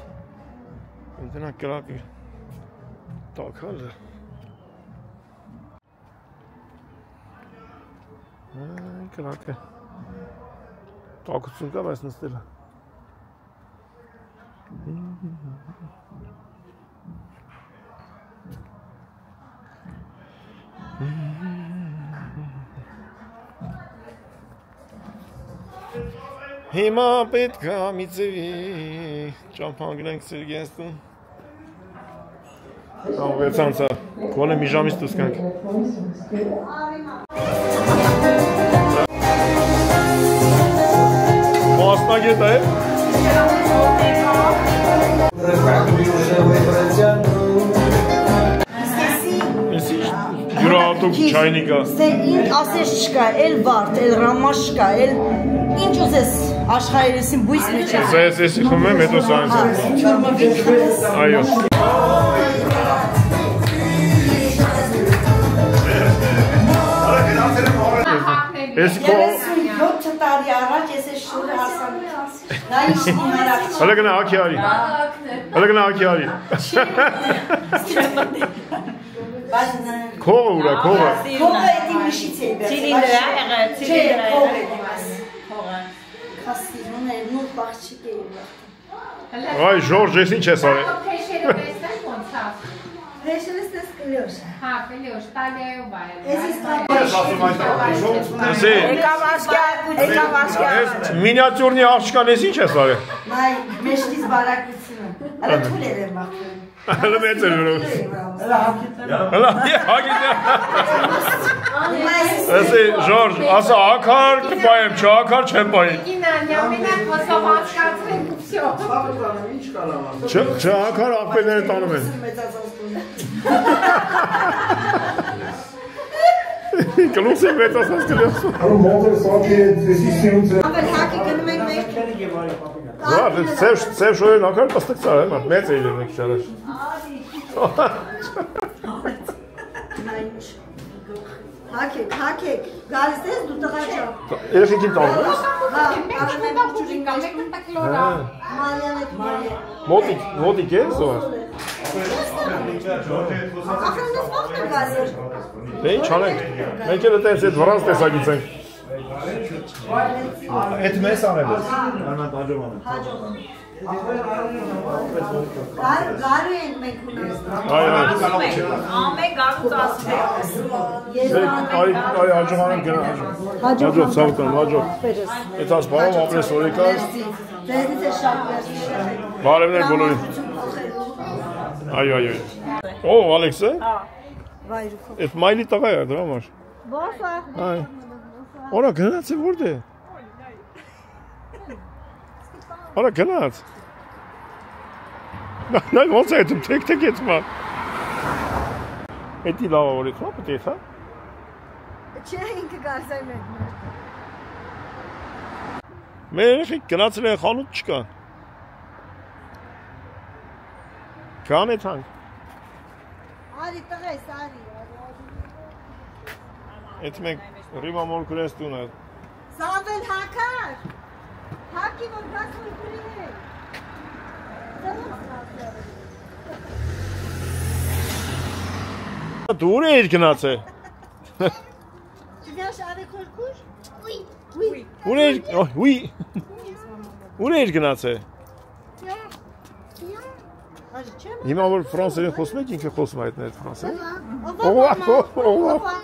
Ինքնա կրակը տակալ է։ Կրակը տակություն կա, բայց նստել է։ Հիմա պետք է մի ձևի ճամփան գնանք Սերգեյստուն։ Աղվեցանցա, գոնե մի ժամից դուրս գանք։ Մասնագետ է։ Յուրահատուկ չայնիկա։ Ինչ ասես չկա, էլ վարդ, էլ ռամաշ չկա, էլ ինչ ուզես աշխարհերեսին բույս մեջ է։ Ես խմում եմ, հետո սա ինձ։ Այո։ Ես 7 տարի առաջ ես այս շուրը հասանցի։ Նա իշնի հարակ։ Հələ գնա հակի արի։ Հələ գնա հակի արի։ Քողը ուրա, քողը։ Քողը էդի միշից է բերել։ Ցիլինդրա եղել, ցիլինդրա եղել։ Քողը։ Քասինում է նոր բախչիկ է։ Այ Ժորժ, ես ինչ ես արել։ Փեշերը տեսնես ոնց է։ Փեշերը ստես կլյոշ։ Հա, կլյոշ, տալիայով է։ Եկավ ասկյա։ Ես մինիատյուրնի աղջկան ես ինչ ես արել։ Նայ, մեջտից բարակությունը։ Հələ թուլ էր եմ բախտում։ Հələ մեծ էր վրով։ Հələ Ասի Ժորժ, ասա ակար կպայեմ, չակար չեմ պայեմ։ Կինանյա, մենակ հոսով հասկացրենք ու վсё։ Չակար աղբերները տանում են։ Կլուքսի մեծասած կլյոս։ Ամեն հակի գնում ենք մեր։ Սև շոյեն ակար պստıq ծար, մեծ է իլեմ եք շարաշ։ Հակեք, գալիս ես դու տղա ջան։ Երեխիքին տանում ես։ Հա, Մոտիկ է զոհար։ ախրնես վաղտ եմ գալիս։ Դե ինչ անենք, մենք էլ էտենց էտ վրանց տեսագից ենք։ Էդ մեզ անել ես, անատ աջոման է։ Գարի ենք մենք ունենք։ Ամեն գարուց ասում Այ աջոման եմ գնա աջով, ծավտան, աջով։ Էտ աս բարով ապրես օրեկար։ Ձեզից է շատ վերցի։ Բարևներ բոլորին։ Այո։ Օ, Ալեքս է։ Վայրուքով։ Էտ մայլի տղա է դրա համար։ Բոսա։ Այ։ Օրա գնաց է որդ է։ Օրա գնաց։ Նա ոնց է դու թեք ես մա։ Էդի լավ օրի քո պետք է հա։ Չէ ինքը գալիս է մեկ։ Մեր երեխեք գնացել են խանութ չկան։ Կան է թանք։ Արի տղես, արի։ Էդ մենք ռիմա մորքուրես տուն է։ Սամվել հակար։ Հակի որ գաս մորքուրին է։ Դու ուր էիր գնացել։ Դյաշ արի քորքուր։ Ուր էիր, ուի։ Ուր էիր գնացել։ Հիմա որ ֆրանսերեն խոսում եք, ինքը խոսում է այդներ ֆրանսերեն։ Ողա։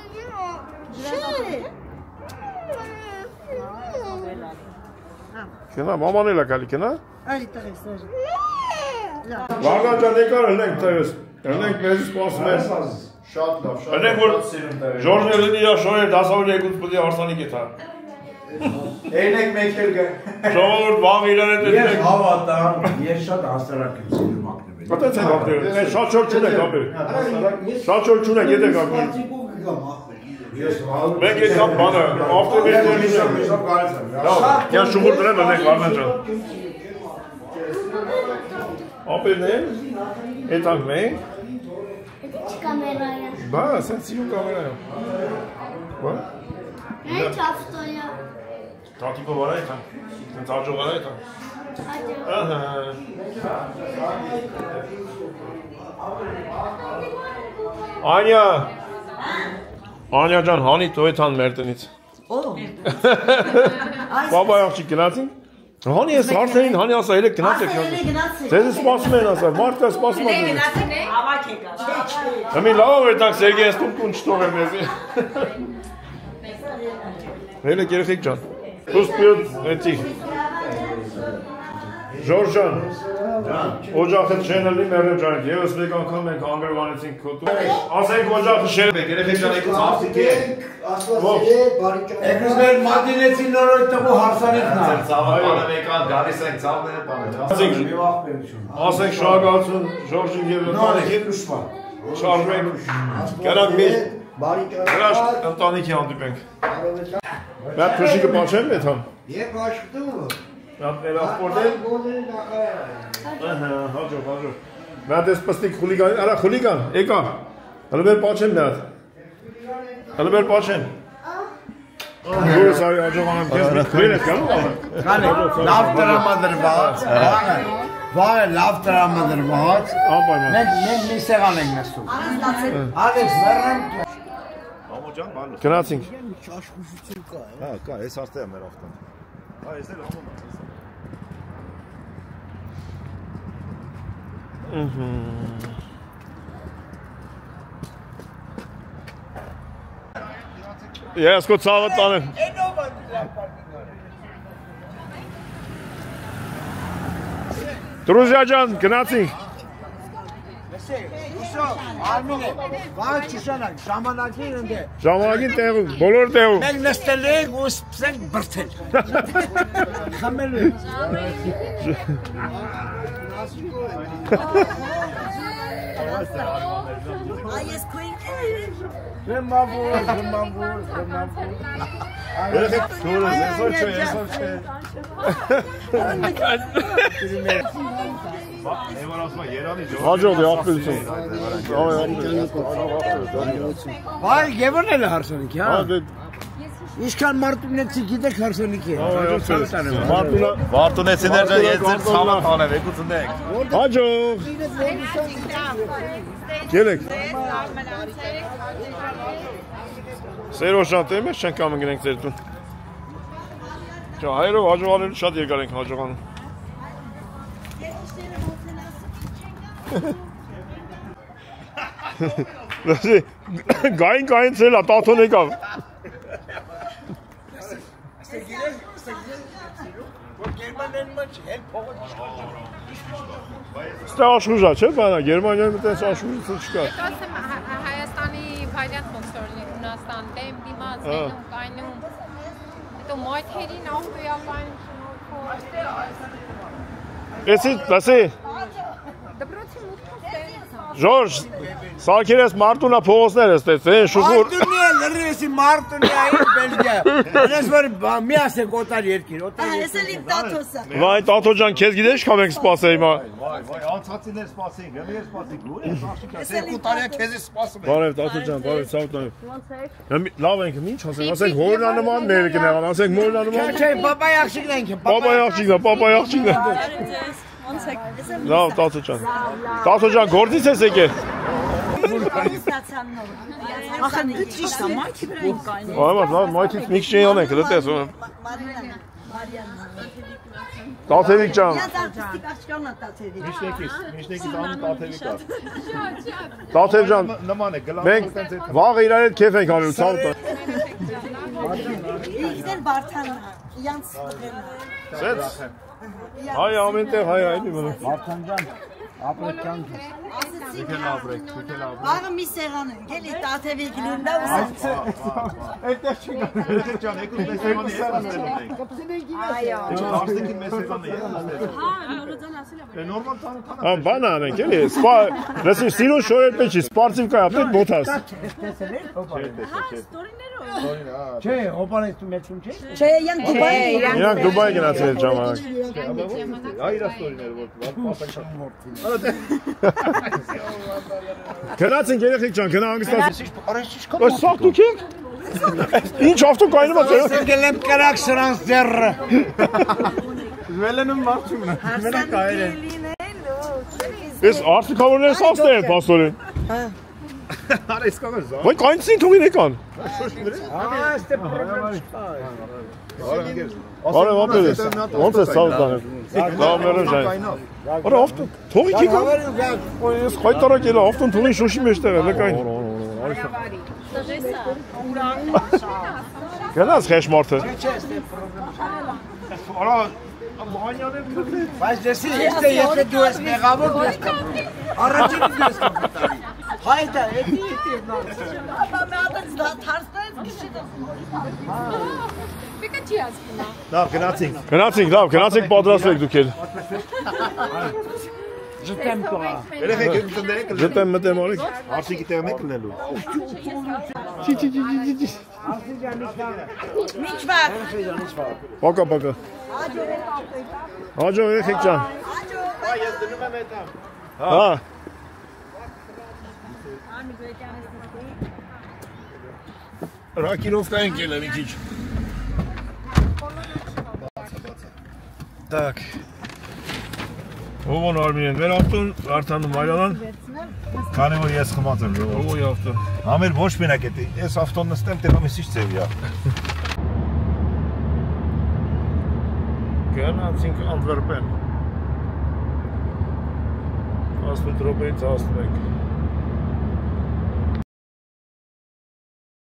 Կնա, մաման էլ է գալի, կնա։ Արի տղես, արի։ Վարդան ջան, եկար հնենք տղես, հնենք մեզ սպասում ես։ Շատ լավ, շատ հնենք որ Ժորժն էլ իր շոյեր դասավոր եկուց պտի հարսանի կետա։ Էնեք մեկ էլ գա։ Ժողովուրդ վաղ իրար հետ Ես հավատամ, ես շատ հասարակ եմ սիրում ակնվել։ Պատեց եք ապրել, շատ շոր չունեք ապրել։ Շատ շոր չունեք, ետ եք ապրել։ Մենք եկամ բանը, ավտոբիլներ Շատ կարծեմ։ Լավ, կյան շուղուր դրեն հնենք Վարդան ջան։ Ապերն են, էտանք մենք։ Կամերայա։ Բա, սենց սիրուն կամերայա։ Բա։ Ինչ ավտոյա։ Տատիկով արա էտանք, սենց աջող արա էտանք։ Ահա։ Անյա։ Անյա ջան, հանի տո էտան մեր տնից։ Օ։ Բաբա աղջիկ գնացին։ Հանի ես հարցերին, հանի ասա, ելեք գնացեք։ Ձեզ սպասում են ասա, մարդը սպասում են։ Հավաք եկա։ Հմի լավ էտանք Սերգեյ ստուպուն չտողեմ եզի։ Ելեք երեխեք ջան։ Պուսպյոտ էտի։ Ժորժ ջան, օջախը չենելի մերն ջան, եվս մեկ անգամ ենք անգրվանեցինք քոտում։ Ասենք օջախը շեր եք, երեխեք ջան եկուց հաղթիկ եք։ Եկուց մեր մատինեցի նորոյ տղու հարսանիքն է։ Ծավալանը մեկան գալիս ենք ծավները պանել։ Ասենք շահագացուն, Ժորժին և ընտանիքի շարժվենք, գրանք մի հրաշտ ընտանիքի հանդիպենք։ Մատ փրշիկը պաչեմ էթան։ Եկ աշկտում։ Մատ ներասպորդ է։ Հաջող։ Մատ ես պստիկ խուլիգան, արա խուլիգան, եկա, հլը բեր պաչեմ մատ, հլը բեր պաչեմ։ Գուրս արի աջող անեմ կեզ միտքրին ես գալու աղը։ Լավ տրամադրված, վաղը լավ տրամադրված, մենք մի սեղան ենք նստում։ Ալեքս մերնեմ։ Գնացինք։ Հա, կա, ես արդեն եմ մեր ավտոն։ Հա, ես էլ ամոն Ես կո ծավը տանեմ։ Դրուզյա ջան, գնացինք։ Արմին է, վաղ չշանանք, ժամանակին ընդ է։ Ժամանակին տեղում, բոլոր տեղում։ Մենք նստել ենք ու սկսենք բրդել։ Խմելու ենք։ Այս քույն Զմամբուր։ Երեխեք թուրը, եսօր չէ։ Էվար ասում է Երանի ժողովուրդ։ Հաջող է աղբերություն։ Վայ, Գևորն էլ է հարսանիքի, հա։ Իշքան մարտունեցի գիտեք հարսանիքի է։ Մարտունեցիներ ջան, ես ձեր ցավը տանեմ, եկու ծնենք։ Հաջող։ Ելեք։ Սերոս ջան, տեմ ես չենք կամն գնենք ձեր տուն։ Հայերով հաջողանելու շատ երկար ենք հաջողանում։ Գային ծել է, տաթոն եկավ։ Ստե աշխուժա չէ բանա, Գերմանիայում տես աշխուժություն չկա։ Հայաստանի վարիանտ ոնցորնի Հունաստան, դեմ դիմաց, ելում, կայնում, հետո մայթերին ավտոյապային շնորհքով։ Էսի, լասի։ Դպրոցի մուտքով Ժորժ, սարքեր ես մարտունա փողոցներ ես տեցեն, շուխուր։ Մարտունի է, լրիվեսի մարտունի այն Բելգիա։ Անես որ մի ասենք օտար երկիր, օտար երկիր։ Ես էլ իմ տաթոսը։ Վայ, տաթո ջան, քեզ գիտես քամ ենք սպասեի մա։ Վայ, անցածիներ սպասենք, ելի ես սպասենք, ու ես աշիկա, երկու տարիա քեզի սպասում եմ։ Բարև, տաթո ջան, բարև, ցավ տանեմ։ Լավ ենք, ինչ ասենք, ասենք հորնանման մեր կնեղան, ասենք մորնանման։ Չէ, պապայ աղջիկն ենք։ Պապայ աղջիկն է։ Լավ, տաթո ջան։ Տաթո ջան, գործից ես եկել։ Ախր ճիշտ է, մայթի վրա ենք կայնում։ Այո, մայթից մի քիչ անենք, դες։ Տաթևիկ ջան։ Միշտեկի տանը տաթևիկ կա։ Տաթև ջան, նման է, գլան։ մենք վաղը իրար հետ քեֆ ենք անում, ցավ տա։ Իզեն Բարթանն է, իրանց տղերն է։ Սենց։ Հայ ամենտեղ հայ այդի մնա։ Բարթան ջան, ապրեք կյանք։ Եկել ապրեք։ Վաղը մի սեղան ենք, էլի տաթևիկ լինდა ու Այդտեղ չի գա։ Երեխեք ջան, եկու մեզ սեղանի հետ նստելու ենք։ Այո։ Արստիկին մեզ սեղանը հետ նստելու։ հա, նորոձան ասել եմ։ Նորմալ տանը։ Հա, բան անենք էլի, սպա, լսի, սիրուն շորեր պետք չի, սպարծիվ կա, ապետ մոթաս։ Հա, ստորիներով։ Չէ, հոպանից մեծում չէ։ Չէ, իրանք Դուբայ։ Իրանք Դուբայ գնացել ժամանակ։ Այ իր ստորիներ որ պապան Գնացինք երեխեք ջան, գնա հանգստացի։ Արեշիշ Սա դուք եք։ Ինչ ավտոկայնում եք։ Գելեմ կրակ սրանց ձեռը։ Վելենում մարդում նա։ Մենակ կայր են։ Ես արտիկավորները սաստեր են պաստորին։ Արա իսկ կամեր զա։ Ոյ կանցին թողին եկան։ Այստե պրոբլեմ չկա։ Արա ապերես։ Ոնց է սալ տանել։ Լավ մերոջ այն։ Արա ավտո թողի եկան։ Ես խայտարակել ավտոն թողին շոշի մեջտեղ է լկային։ Գնաց խեշ մարդը։ Արա Բայց դեսի եթե դու ես մեղավոր դու ես կապտի։ Առաջին դու ես կապտի։ Հայտա, էդի Ապա մի հատ թարսնեց գիշերը։ Բեկա չի ասկնա։ Լավ, գնացինք։ Գնացինք, լավ, գնացինք պատրաստվեք դուք էլ։ Ժտեմ տոա։ Երեխեք ընտրեք։ Ժտեմ մտեմ արեք։ Արսիկի տեղն եք լնելու։ Միջվակ։ Պակա, պակա։ Հաջո երեխեք ջան։ Հաջո։ Ես դնում եմ հետամ։ Հա։ Ռակիրովկա ենք ելել մի քիչ։ Так. Ողոն Արմինեն, մեր ավտոն Վարդանում Մարիանան։ Քանի որ ես խմած եմ ժողով։ Ողոյ ավտո։ Համեր ոչ մենակ է, ես ավտոն նստեմ, տերամիսիչ ձևի է։ Գնացինք Անտվերպեն։ 18 րոպեից հասնում ենք։